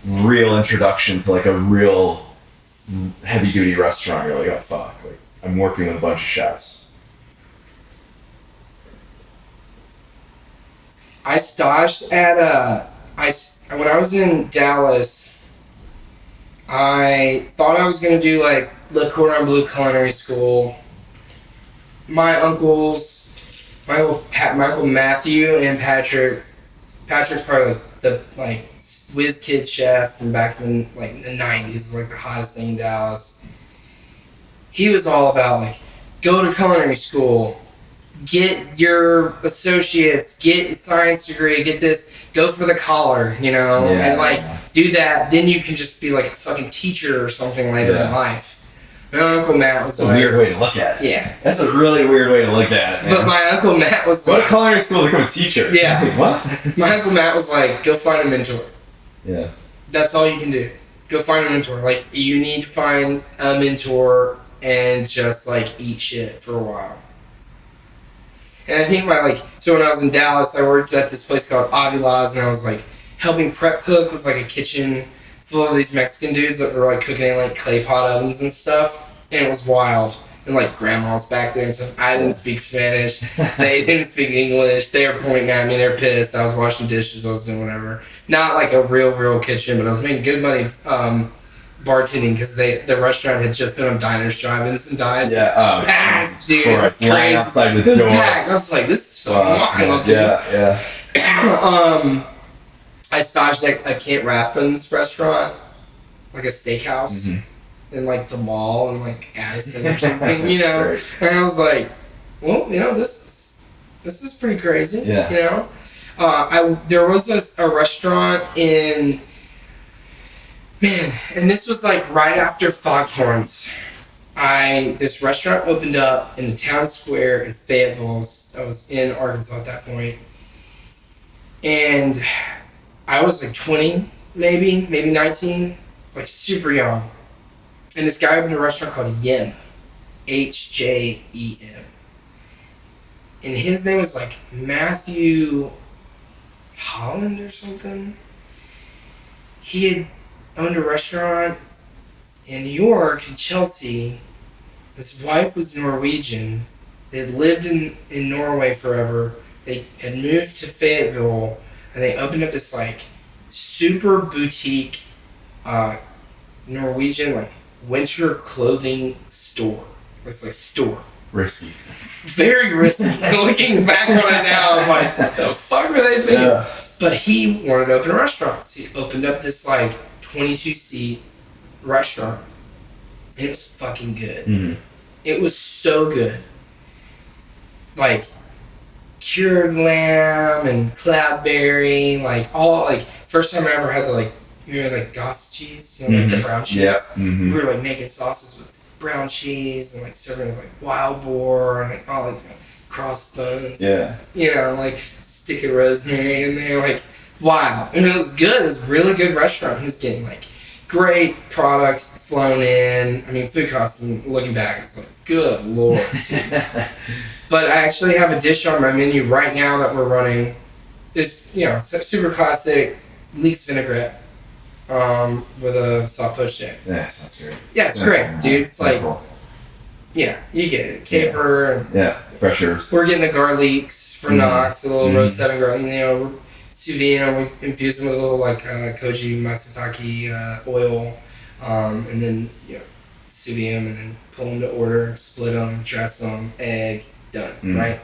Speaker 2: real introduction to, like, a real heavy-duty restaurant? You're like, oh, fuck, like, I'm working with a bunch of chefs.
Speaker 3: I stashed at, when I was in Dallas, I thought I was going to do, like, Le Cordon Bleu Culinary School. My uncles... Michael Matthew and Patrick. Patrick's probably like the whiz kid chef from back in the 90s, like the hottest thing in Dallas. He was all about like, go to culinary school, get your associates, get a science degree, get this, go for the collar, and do that. Then you can just be like a fucking teacher or something later in life. My Uncle Matt was
Speaker 2: a weird way to look at it.
Speaker 3: Yeah.
Speaker 2: That's a really weird way to look at it, man.
Speaker 3: But my Uncle Matt was
Speaker 2: go to culinary school to become a teacher.
Speaker 3: Yeah.
Speaker 2: Like, what?
Speaker 3: My Uncle Matt was like, go find a mentor.
Speaker 2: Yeah.
Speaker 3: That's all you can do. Go find a mentor. Like, you need to find a mentor and just, like, eat shit for a while. And I think so when I was in Dallas, I worked at this place called Avila's, and I was, like, helping prep cook with, like, a kitchen full of these Mexican dudes that were, like, cooking in, like, clay pot ovens and stuff. And it was wild. And, like, grandma's back there and stuff. I didn't speak Spanish. They didn't speak English. They were pointing at me. They were pissed. I was washing dishes. I was doing whatever. Not, like, a real kitchen, but I was making good money bartending because the restaurant had just been on diners, drive-ins, and dives.
Speaker 2: Yeah.
Speaker 3: It's packed, dude. It's crazy.
Speaker 2: Outside the
Speaker 3: it was
Speaker 2: door.
Speaker 3: packed. I was like, this is fucking wild, dude.
Speaker 2: Yeah.
Speaker 3: I stashed at a Kent Rathbun's restaurant, like a steakhouse. Mm-hmm. In like the mall in like Addison or something, Great. And I was like, well, this is pretty crazy, there was a restaurant in, and this was like right after Foghorns. This restaurant opened up in the town square in Fayetteville. I was in Arkansas at that point, and I was like 20, maybe 19, like super young. And this guy opened a restaurant called Yem, H-J-E-M. And his name was like Matthew Holland or something. He had owned a restaurant in New York, in Chelsea. His wife was Norwegian. They had lived in Norway forever. They had moved to Fayetteville, and they opened up this like super boutique Norwegian like winter clothing store. It's like store.
Speaker 2: Risky.
Speaker 3: Very risky. Looking back on it now, I'm like, what the fuck were they thinking? Yeah. But he wanted to open a restaurant. So he opened up this like 22-seat restaurant. And it was fucking good. Mm-hmm. It was so good. Like cured lamb and cloudberry, like all like first time I ever had the like Goss cheese, like the brown cheese. Yeah. Mm-hmm. We were like making sauces with brown cheese and like serving with like wild boar and like all like crossbones.
Speaker 2: Yeah.
Speaker 3: Like stick of rosemary in there, like wow. And it was good. It was a really good restaurant. He was getting like great product flown in. I mean, food costs, and looking back, it's like, good lord. But I actually have a dish on my menu right now that we're running. It's super classic leeks vinaigrette. With a soft poached egg.
Speaker 2: Yeah, that's great.
Speaker 3: Yeah, it's great, dude. It's like, yeah, you get it. Caper.
Speaker 2: Yeah, fresh herbs.
Speaker 3: We're getting the garlics for Knox, a little roast seven garlic. We're sous vide them. We infuse them with a little like koji matsutake oil, and then sous vide them, and then pull them to order, split them, dress them, egg, done. Right.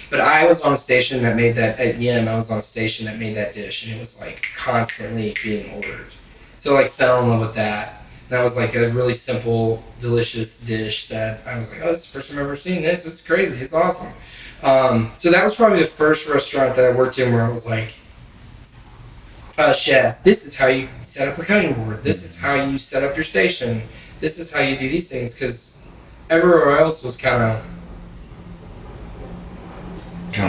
Speaker 3: But I was on a station that made that at Yem. I was on a station that made that dish, and it was like constantly being ordered. So like fell in love with that. That was like a really simple, delicious dish that I was like, oh, this is the first time I've ever seen this. It's crazy. It's awesome. So that was probably the first restaurant that I worked in where I was like, chef, this is how you set up a cutting board. This is how you set up your station. This is how you do these things. Because everywhere else was kind of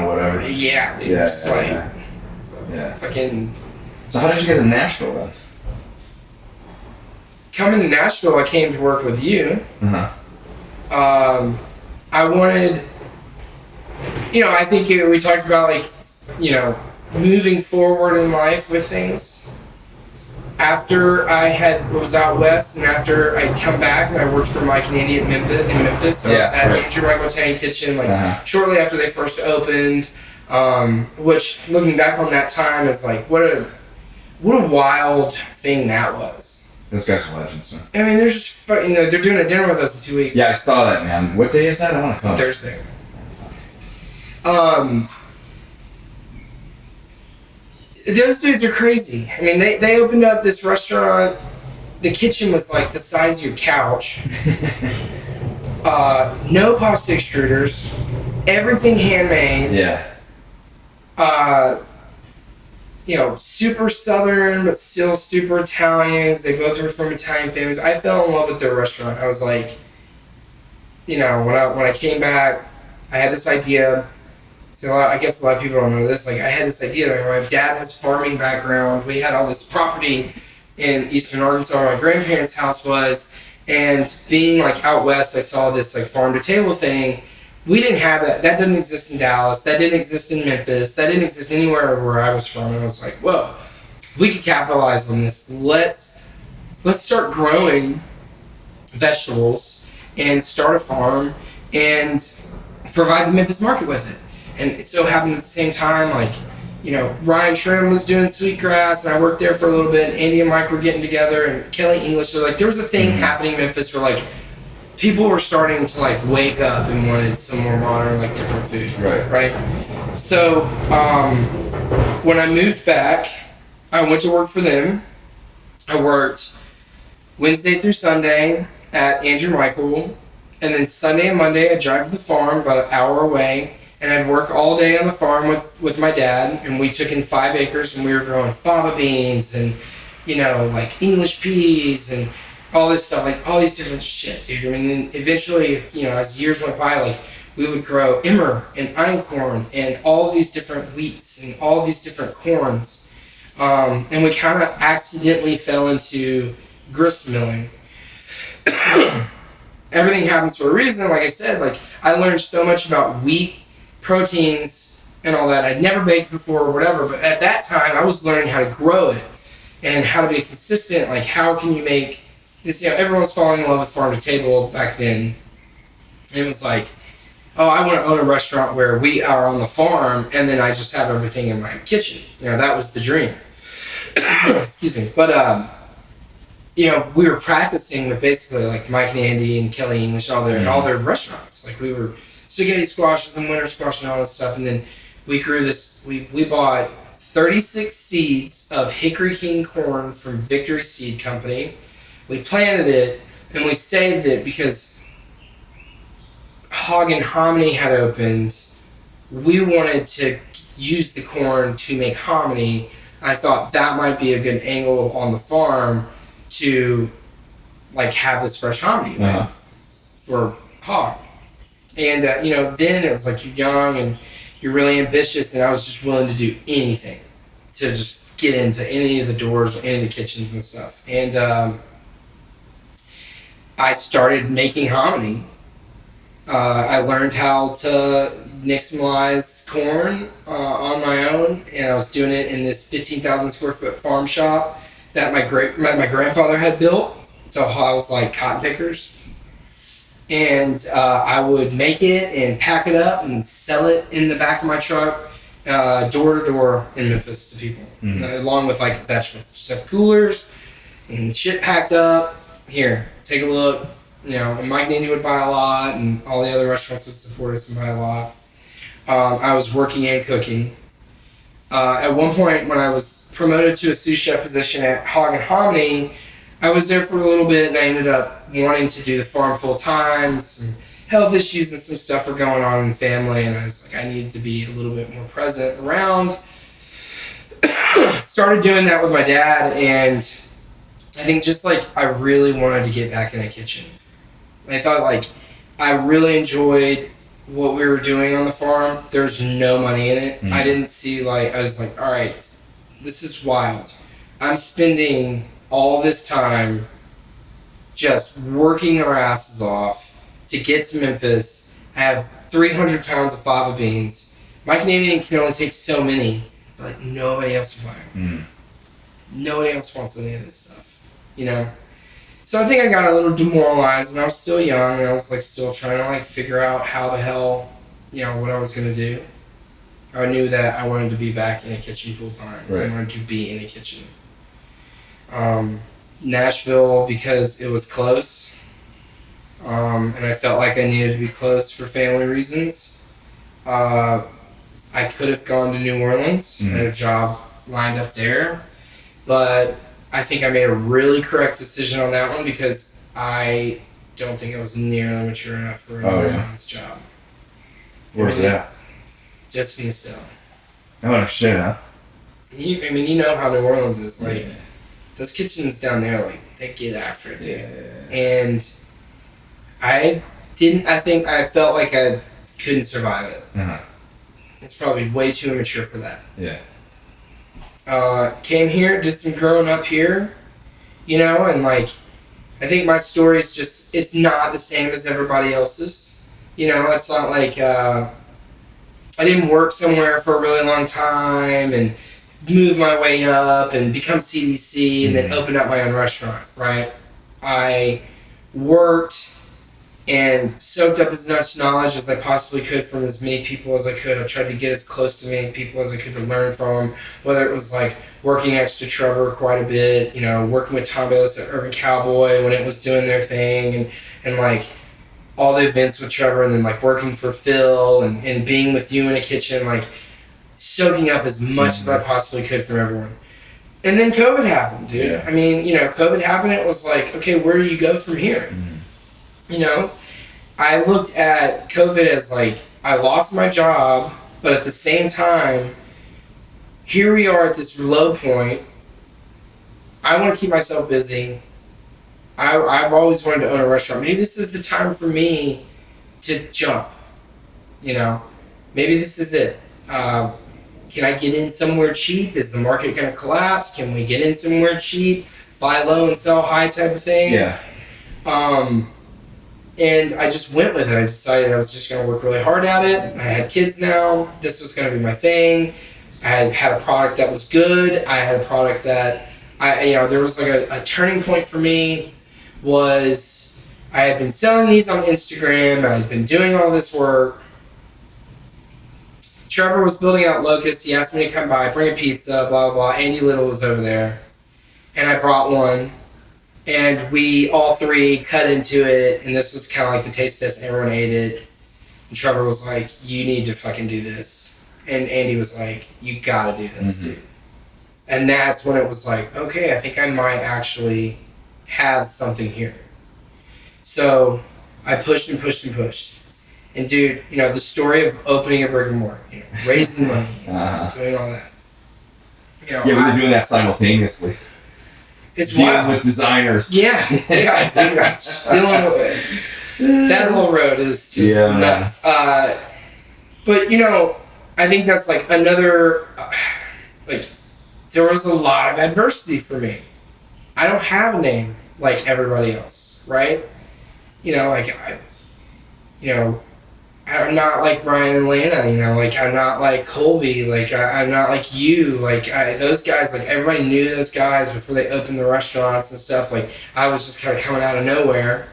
Speaker 2: whatever.
Speaker 3: yeah, dude,
Speaker 2: Yeah,
Speaker 3: just
Speaker 2: yeah.
Speaker 3: fucking.
Speaker 2: So how did you get to Nashville then?
Speaker 3: Coming to Nashville, I came to work with you. I wanted, I think we talked about like, moving forward in life with things. After I was out west, and after I'd come back and I worked for Mike and Andy in Memphis, so I was at Andrew Michael Hanna Kitchen shortly after they first opened. Which looking back on that time is like what a wild thing that was.
Speaker 2: Those guys are legends, man.
Speaker 3: I mean, they're just they're doing a dinner with us in 2 weeks.
Speaker 2: Yeah, I saw that, man. What day is that? I want to come.
Speaker 3: Thursday. Those dudes are crazy. I mean, they opened up this restaurant. The kitchen was like the size of your couch. No pasta extruders. Everything handmade.
Speaker 2: Yeah.
Speaker 3: Super Southern, but still super Italian, 'cause they both were from Italian families. I fell in love with their restaurant. I was like, when I came back, I had this idea. So I guess a lot of people don't know this. Like, I had this idea. My dad has farming background. We had all this property in eastern Arkansas where my grandparents' house was. And being like out west, I saw this like farm to table thing. We didn't have that. That didn't exist in Dallas. That didn't exist in Memphis. That didn't exist anywhere where I was from. And I was like, whoa, we could capitalize on this. Let's start growing vegetables and start a farm and provide the Memphis market with it. And it so happened at the same time, like, Ryan Trim was doing Sweetgrass, and I worked there for a little bit. Andy and Mike were getting together, and Kelly English. So like, there was a thing happening in Memphis where like people were starting to like wake up and wanted some more modern, like different food. Right. So when I moved back, I went to work for them. I worked Wednesday through Sunday at Andrew Michael, and then Sunday and Monday I'd drive to the farm about an hour away. And I'd work all day on the farm with my dad, and we took in 5 acres, and we were growing fava beans and, like English peas and all this stuff, like all these different shit, dude. I mean, eventually, as years went by, like we would grow emmer and einkorn and all these different wheats and all these different corns. And we kind of accidentally fell into grist milling. Everything happens for a reason. Like I said, like I learned so much about wheat, proteins, and all that. I'd never baked before or whatever, but at that time I was learning how to grow it and how to be consistent. Like, how can you make this? Everyone was falling in love with farm to table back then. It was like, oh, I want to own a restaurant where we are on the farm and then I just have everything in my kitchen. That was the dream. Excuse me. But we were practicing with basically like Mike and Andy and Kelly English and all their restaurants. Like, we were spaghetti squashes and winter squash and all this stuff. And then we grew this, we bought 36 seeds of Hickory King corn from Victory Seed Company. We planted it and we saved it because Hog and Hominy had opened. We wanted to use the corn to make hominy. I thought that might be a good angle on the farm to like have this fresh hominy for Hog. And, then it was like you're young and you're really ambitious, and I was just willing to do anything to just get into any of the doors or any of the kitchens and stuff. And I started making hominy. I learned how to nixtamalize corn on my own, and I was doing it in this 15,000 square foot farm shop that my grandfather had built to house like cotton pickers. And I would make it and pack it up and sell it in the back of my truck, door to door in Memphis to people, along with like vegetables. Just have coolers and shit packed up. Here, take a look. And Mike and Andy would buy a lot, and all the other restaurants would support us and buy a lot. I was working and cooking. At one point, when I was promoted to a sous chef position at Hog and Hominy, I was there for a little bit, and I ended up wanting to do the farm full time. Some health issues and some stuff were going on in the family, and I was like, I needed to be a little bit more present around. Started doing that with my dad, and I think just like I really wanted to get back in the kitchen. I thought like I really enjoyed what we were doing on the farm. There's no money in it. I didn't see like, I was like, all right, this is wild. I'm spending all this time just working our asses off to get to Memphis. I have 300 pounds of fava beans. My Canadian can only take so many, but like nobody else will buy them. Nobody else wants any of this stuff, you know? So I think I got a little demoralized, and I was still young, and I was like still trying to like figure out how the hell, you know, what I was gonna do. I knew that I wanted to be back in a kitchen full time.
Speaker 2: Right.
Speaker 3: I wanted to be in a kitchen. Nashville, because it was close, and I felt like I needed to be close for family reasons. I could have gone to New Orleans. I had a job lined up there, but I think I made a really correct decision on that one because I don't think I was nearly mature enough for a New Orleans job.
Speaker 2: Where was that?
Speaker 3: Josephine still.
Speaker 2: Oh, no shit, huh?
Speaker 3: I mean, you know how New Orleans is. Like, those kitchens down there, like, they get after it, dude. And I felt like I couldn't survive it. It's probably way too immature for that. Came here, did some growing up here, you know, and like, I think my story is just, it's not the same as everybody else's. You know, it's not like, I didn't work somewhere for a really long time and move my way up and become CDC and then open up my own restaurant, right? I worked and soaked up as much knowledge as I possibly could from as many people as I could. I tried to get as close to many people as I could to learn from, whether it was like working next to Trevor quite a bit, you know, working with Tom Bayless at Urban Cowboy when it was doing their thing, and like all the events with Trevor, and then like working for Phil and being with you in a kitchen, like soaking up as much as I possibly could from everyone. And then COVID happened, dude. I mean, you know, COVID happened, it was like, okay, where do you go from here? You know, I looked at COVID as like, I lost my job, but at the same time, here we are at this low point. I want to keep myself busy. I've always wanted to own a restaurant. Maybe this is the time for me to jump, you know? Maybe this is it. Can I get in somewhere cheap? Is the market going to collapse? Can we get in somewhere cheap? Buy low and sell high type of thing? And I just went with it. I decided I was just going to work really hard at it. I had kids now. This was going to be my thing. I had a product that was good. I had a product that, there was like a turning point for me was I had been selling these on Instagram. I had been doing all this work. Trevor was building out Locust. He asked me to come by, bring a pizza, blah, blah, blah. Andy Little was over there. And I brought one. And we all three cut into it, and this was kind of like the taste test, and everyone ate it. And Trevor was like, you need to fucking do this. And Andy was like, you gotta do this, dude. And that's when it was like, okay, I think I might actually have something here. So I pushed and pushed and pushed. And dude, you know, the story of opening a brick and mortar, you know, raising money, doing all that. You know,
Speaker 2: we were doing that simultaneously.
Speaker 3: It's
Speaker 2: dealing
Speaker 3: wild.
Speaker 2: with designers.
Speaker 3: Yeah, dude, dealing with that whole road is just nuts. But you know, I think that's like another, like, there was a lot of adversity for me. I don't have a name like everybody else, right? You know, like I'm not like Brian and Lana, you know, like I'm not like Colby, like I'm not like you, like those guys, like everybody knew those guys before they opened the restaurants and stuff. Like I was just kind of coming out of nowhere.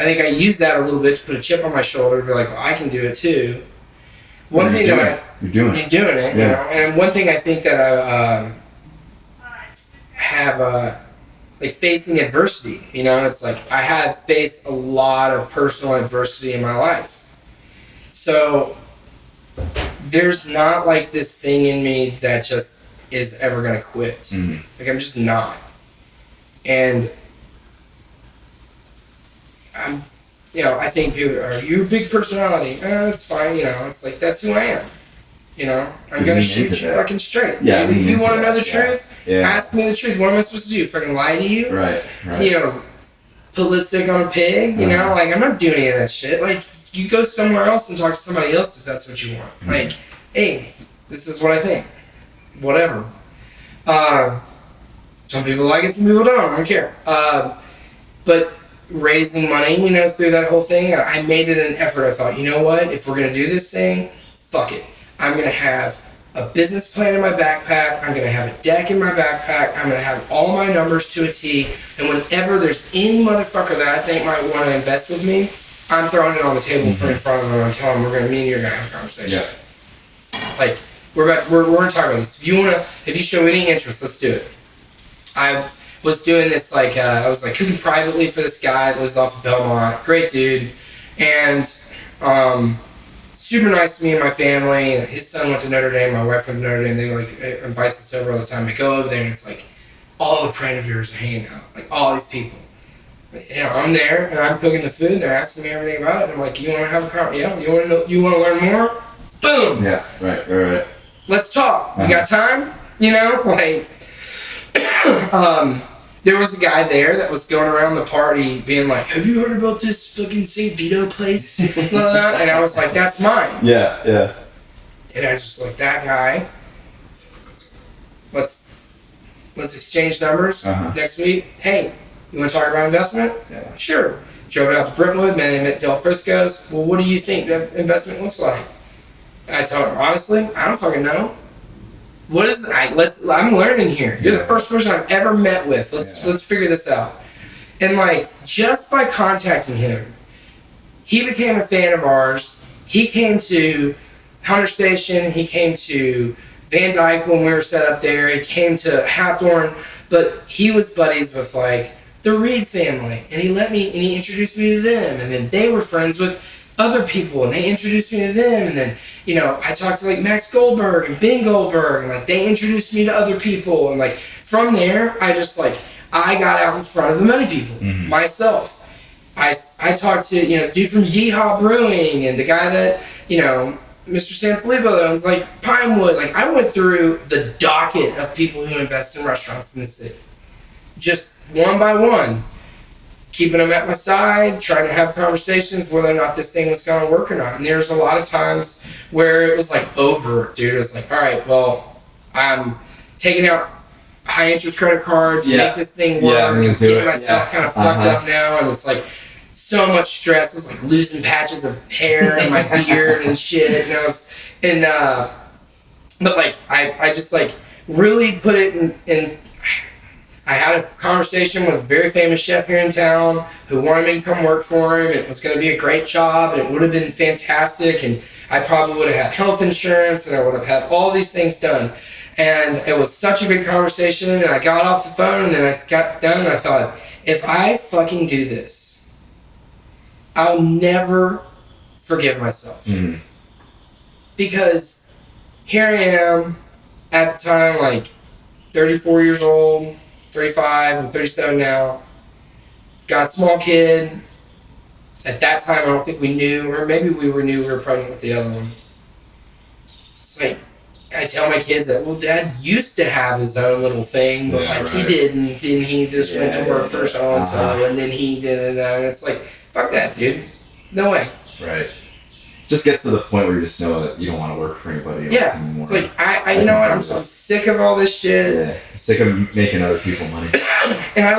Speaker 3: I think I used that a little bit to put a chip on my shoulder to be like, well, I can do it too. One thing that you're doing it, you know, and one thing I think that I have like facing adversity, you know, it's like I had faced a lot of personal adversity in my life. So there's not like this thing in me that just is ever gonna quit. Like I'm just not. And I think people are, you're a big personality. It's fine, it's like, that's who I am. I'm going to shoot you fucking straight.
Speaker 2: Yeah,
Speaker 3: if you want to know the truth,
Speaker 2: yeah.
Speaker 3: ask me the truth. What am I supposed to do? Fucking lie to you?
Speaker 2: Right.
Speaker 3: Put lipstick on a pig? Like, I'm not doing any of that shit. Like, you go somewhere else and talk to somebody else if that's what you want. Mm-hmm. Like, hey, this is what I think. Whatever. Some people like it, some people don't. I don't care. But raising money, through that whole thing, I made it an effort. I thought, you know what? If we're going to do this thing, fuck it. I'm going to have a business plan in my backpack. I'm going to have a deck in my backpack. I'm going to have all my numbers to a T. And whenever there's any motherfucker that I think might want to invest with me, I'm throwing it on the table in front of them. I'm telling them me and you're going to have a conversation. Yeah. Like, we're going to talk about this. If you show any interest, let's do it. I was doing this, I was cooking privately for this guy that lives off of Belmont. Great dude. And, super nice to me and my family. His son went to Notre Dame, my wife went to Notre Dame. They invites us over all the time. I go over there and it's like all the predators are hanging out, all these people. I'm there and I'm cooking the food. They're asking me everything about it. I'm like, you want to have a conversation? Yeah. You want to know? You want to learn more? Boom.
Speaker 2: Yeah. Right.
Speaker 3: Let's talk. You got time? There was a guy there that was going around the party being like, have you heard about this fucking St. Vito place? And I was like, that's mine.
Speaker 2: Yeah.
Speaker 3: And I was just like, that guy, let's exchange numbers next week. Hey, you want to talk about investment?
Speaker 2: Yeah.
Speaker 3: Sure. Drove out to Brentwood, met him at Del Frisco's. Well, what do you think that investment looks like? I told him, honestly, I don't fucking know. What is I'm learning here. You're the first person I've ever met with. Let's figure this out. And just by contacting him, he became a fan of ours. He came to Hunter Station. He came to Van Dyke when we were set up there. He came to Hawthorne, but he was buddies with the Reed family, and he introduced me to them, and then they were friends with other people, and they introduced me to them, and then I talked to Max Goldberg and Ben Goldberg, and they introduced me to other people, and from there I just I got out in front of the money people myself. I talked to dude from Yeehaw Brewing and the guy that Mr. Sanfilippo that owns Pinewood. I went through the docket of people who invest in restaurants in the city, just one by one. Keeping them at my side, trying to have conversations whether or not this thing was going to work or not. And there's a lot of times where it was over, dude. It was all right, well, I'm taking out high interest credit card to make this thing work. I'm getting myself kind of fucked up now, and it's so much stress. It was losing patches of hair in my beard and shit. And I just really put it in. I had a conversation with a very famous chef here in town who wanted me to come work for him. It was going to be a great job, and it would have been fantastic, and I probably would have had health insurance, and I would have had all these things done. And it was such a good conversation, and I got off the phone, and then I got done, and I thought, if I fucking do this, I'll never forgive myself. Mm-hmm. Because here I am, at the time, 34 years old, 35, I'm 37 now. Got a small kid. At that time, I don't think we knew, or maybe we knew we were pregnant with the other one. It's I tell my kids that, well, Dad used to have his own little thing, but he didn't, and he just went to work for so-and-so, and then he did it, and it's fuck that, dude. No way.
Speaker 2: Right. Just gets to the point where you just know that you don't want to work for anybody else anymore. It's
Speaker 3: I you know what, I'm sick of all this shit.
Speaker 2: Yeah. I'm sick of making other people money.
Speaker 3: and I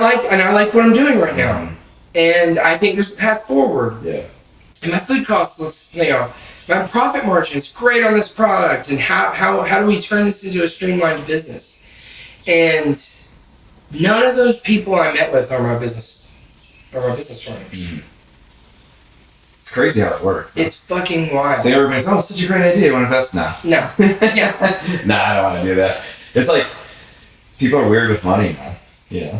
Speaker 3: like what I'm doing right now. And I think there's a path forward.
Speaker 2: Yeah.
Speaker 3: And my food cost looks, my profit margin is great on this product, and how do we turn this into a streamlined business? And none of those people I met with are my business partners. Mm-hmm.
Speaker 2: It's crazy how it works.
Speaker 3: It's fucking wild.
Speaker 2: Everybody's it's such a great idea. You want to invest now?
Speaker 3: No. Yeah.
Speaker 2: Nah, I don't want to do that. It's people are weird with money now.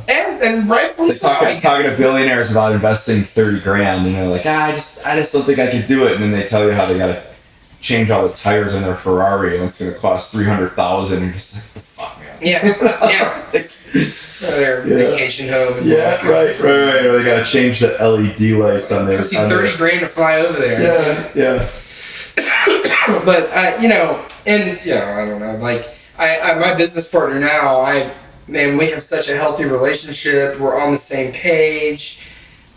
Speaker 3: And rightfully so.
Speaker 2: Talking to billionaires about investing $30,000, and they're I just don't think I could do it. And then they tell you how they got to change all the tires in their Ferrari, and it's going to cost $300,000. And you're just the fuck, man.
Speaker 3: Yeah. their vacation home. And
Speaker 2: right. They gotta change the LED lights on there.
Speaker 3: Cost you $30,000 to fly over there.
Speaker 2: Yeah.
Speaker 3: But I don't know. Like I my business partner now, we have such a healthy relationship. We're on the same page,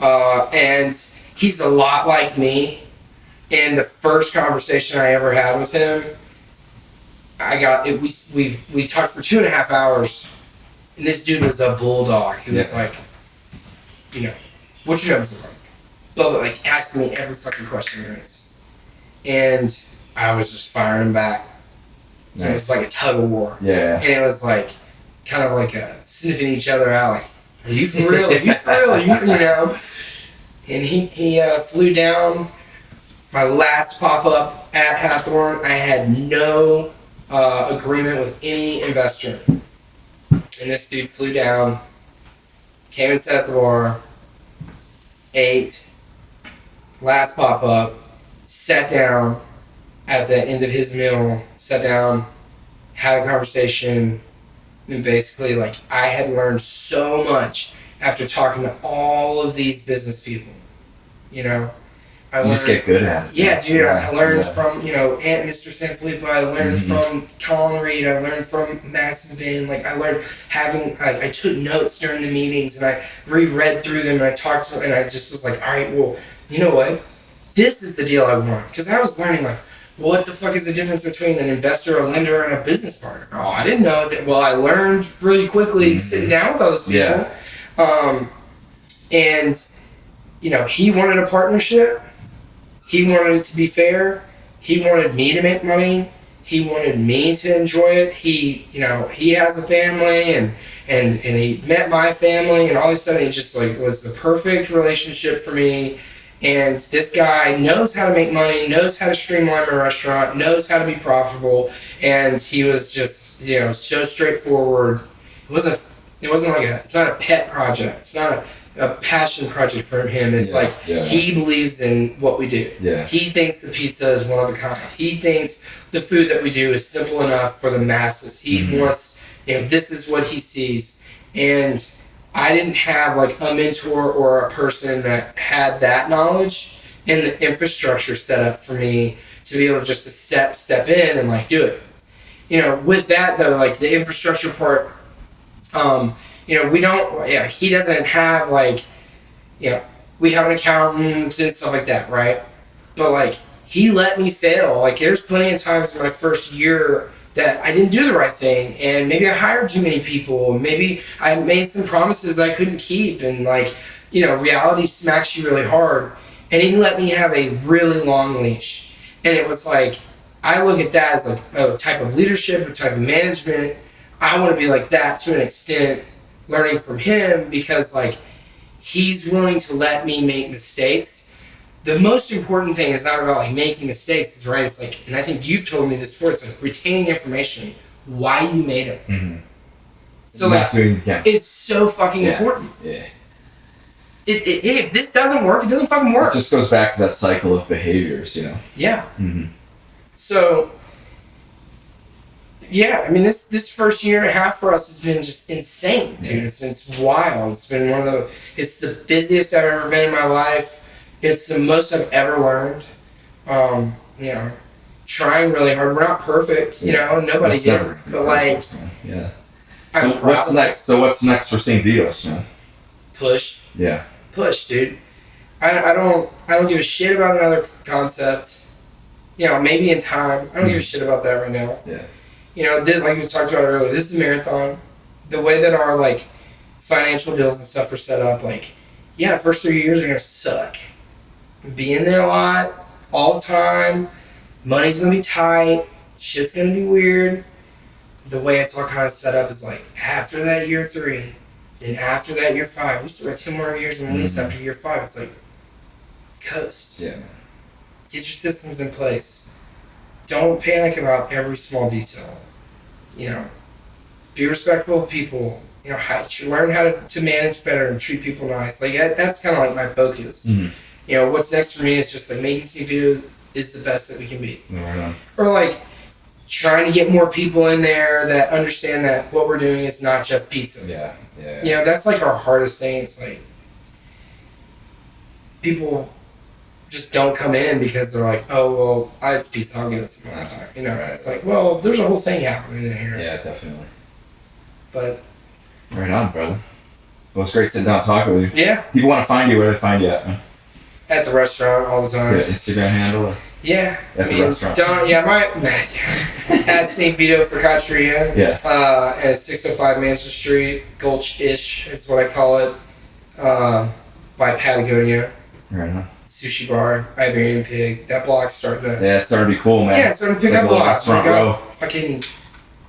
Speaker 3: and he's a lot like me. And the first conversation I ever had with him, we talked for 2.5 hours, and this dude was a bulldog. He was like, what's your numbers look like? But like asking me every fucking question there is. And I was just firing him back. Nice. So it was like a tug of war.
Speaker 2: Yeah.
Speaker 3: And it was like kind of like sniffing each other out, like, are you for real? Are you for real? You know? And he flew down. My last pop-up at Hathorn, I had no agreement with any investor. And this dude flew down, came and sat at the bar, ate, last pop-up, sat down at the end of his meal, sat down, had a conversation, and basically, like, I had learned so much after talking to all of these business people, I learned,
Speaker 2: just get good at it.
Speaker 3: Yeah, dude. I learned from, Aunt Mr. Sanfilippo. I learned from Colin Reed. I learned from Max and Ben. Like, I learned I took notes during the meetings, and I reread through them, and I talked to them, and I just was like, all right, well, you know what? This is the deal I want. Because I was learning, like, what the fuck is the difference between an investor, a lender, and a business partner? Oh, I didn't know that. Well, I learned really quickly sitting down with all those people.
Speaker 2: Yeah.
Speaker 3: And, he wanted a partnership. He wanted it to be fair. He wanted me to make money. He wanted me to enjoy it. He has a family and he met my family, and all of a sudden it just like was the perfect relationship for me. And this guy knows how to make money, knows how to streamline my restaurant, knows how to be profitable, and he was just, so straightforward. It's not a pet project. It's not a passion project for him. It's he believes in what we do.
Speaker 2: Yeah.
Speaker 3: He thinks the pizza is one of a kind. He thinks the food that we do is simple enough for the masses. He wants, this is what he sees. And I didn't have like a mentor or a person that had that knowledge and the infrastructure set up for me to be able to just to step in and like do it. With that though, like the infrastructure part, we don't, he doesn't have like, we have an accountant and stuff like that, right? But like, he let me fail. Like, there's plenty of times in my first year that I didn't do the right thing, and maybe I hired too many people, maybe I made some promises I couldn't keep, and like, reality smacks you really hard. And he let me have a really long leash. And it was like, I look at that as like a type of leadership, a type of management. I want to be like that to an extent, learning from him, because like he's willing to let me make mistakes. The most important thing is not about like making mistakes, it's right. It's like, and I think you've told me this before, it's like retaining information, why you made them.
Speaker 2: Mm-hmm.
Speaker 3: So
Speaker 2: not
Speaker 3: like,
Speaker 2: doing it again.
Speaker 3: It's so fucking important.
Speaker 2: Yeah.
Speaker 3: If this doesn't work, it doesn't fucking work.
Speaker 2: It just goes back to that cycle of behaviors,
Speaker 3: Yeah.
Speaker 2: Mm-hmm.
Speaker 3: So, yeah, I mean, this first year and a half for us has been just insane, dude. It's wild. It's been it's the busiest I've ever been in my life. It's the most I've ever learned. Trying really hard. We're not perfect, nobody is, but like,
Speaker 2: yeah.
Speaker 3: So
Speaker 2: what's next? So what's next for St. Vito's, man?
Speaker 3: Push.
Speaker 2: Yeah. Push,
Speaker 3: dude. I don't give a shit about another concept. Maybe in time. I don't give a shit about that right now.
Speaker 2: Yeah.
Speaker 3: Like we talked about earlier, this is a marathon. The way that our like financial deals and stuff are set up, like, the first 3 years are gonna suck. Be in there a lot, all the time. Money's gonna be tight. Shit's gonna be weird. The way it's all kind of set up is like after that year 3, then after that year 5, we still got 2 more years in lease after year 5. It's like coast.
Speaker 2: Yeah.
Speaker 3: Get your systems in place. Don't panic about every small detail. Be respectful of people. Learn how to manage better and treat people nice. Like that's kind of like my focus.
Speaker 2: Mm-hmm.
Speaker 3: What's next for me is just like making St. Vito is the best that we can be.
Speaker 2: Right on.
Speaker 3: Or like trying to get more people in there that understand that what we're doing is not just pizza.
Speaker 2: Yeah.
Speaker 3: You know, that's like our hardest thing. It's like people just don't come in because they're like, oh, well, it's pizza, I'll get it some other time. You know, it's like, well, there's a whole thing happening in here.
Speaker 2: Yeah, definitely.
Speaker 3: But
Speaker 2: right on, brother. Well, it's great sitting down and talking with you.
Speaker 3: Yeah.
Speaker 2: People want to find you, where do they find you at, man?
Speaker 3: At the restaurant all the time.
Speaker 2: Yeah, Instagram handle? Or?
Speaker 3: Yeah.
Speaker 2: At the restaurant.
Speaker 3: At St. Vito Focacciaria.
Speaker 2: Yeah.
Speaker 3: At 605 Mansion Street, Gulch-ish is what I call it. By Patagonia.
Speaker 2: Right on.
Speaker 3: Sushi bar, Iberian Pig. That block's starting to...
Speaker 2: Yeah, it's starting to be cool, man.
Speaker 3: Yeah, it's starting to pick
Speaker 2: it's
Speaker 3: up
Speaker 2: like
Speaker 3: a lot.
Speaker 2: Restaurant row.
Speaker 3: Fucking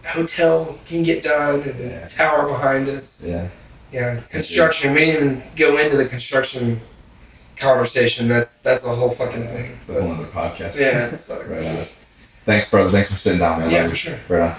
Speaker 3: hotel can get done, and the tower behind us.
Speaker 2: Yeah.
Speaker 3: Yeah, construction. We didn't even go into the construction conversation. That's a whole fucking thing.
Speaker 2: It's a whole other podcast.
Speaker 3: Yeah, it sucks.
Speaker 2: Right on. Thanks, brother. Thanks for sitting down, man.
Speaker 3: Yeah, for sure.
Speaker 2: Right on.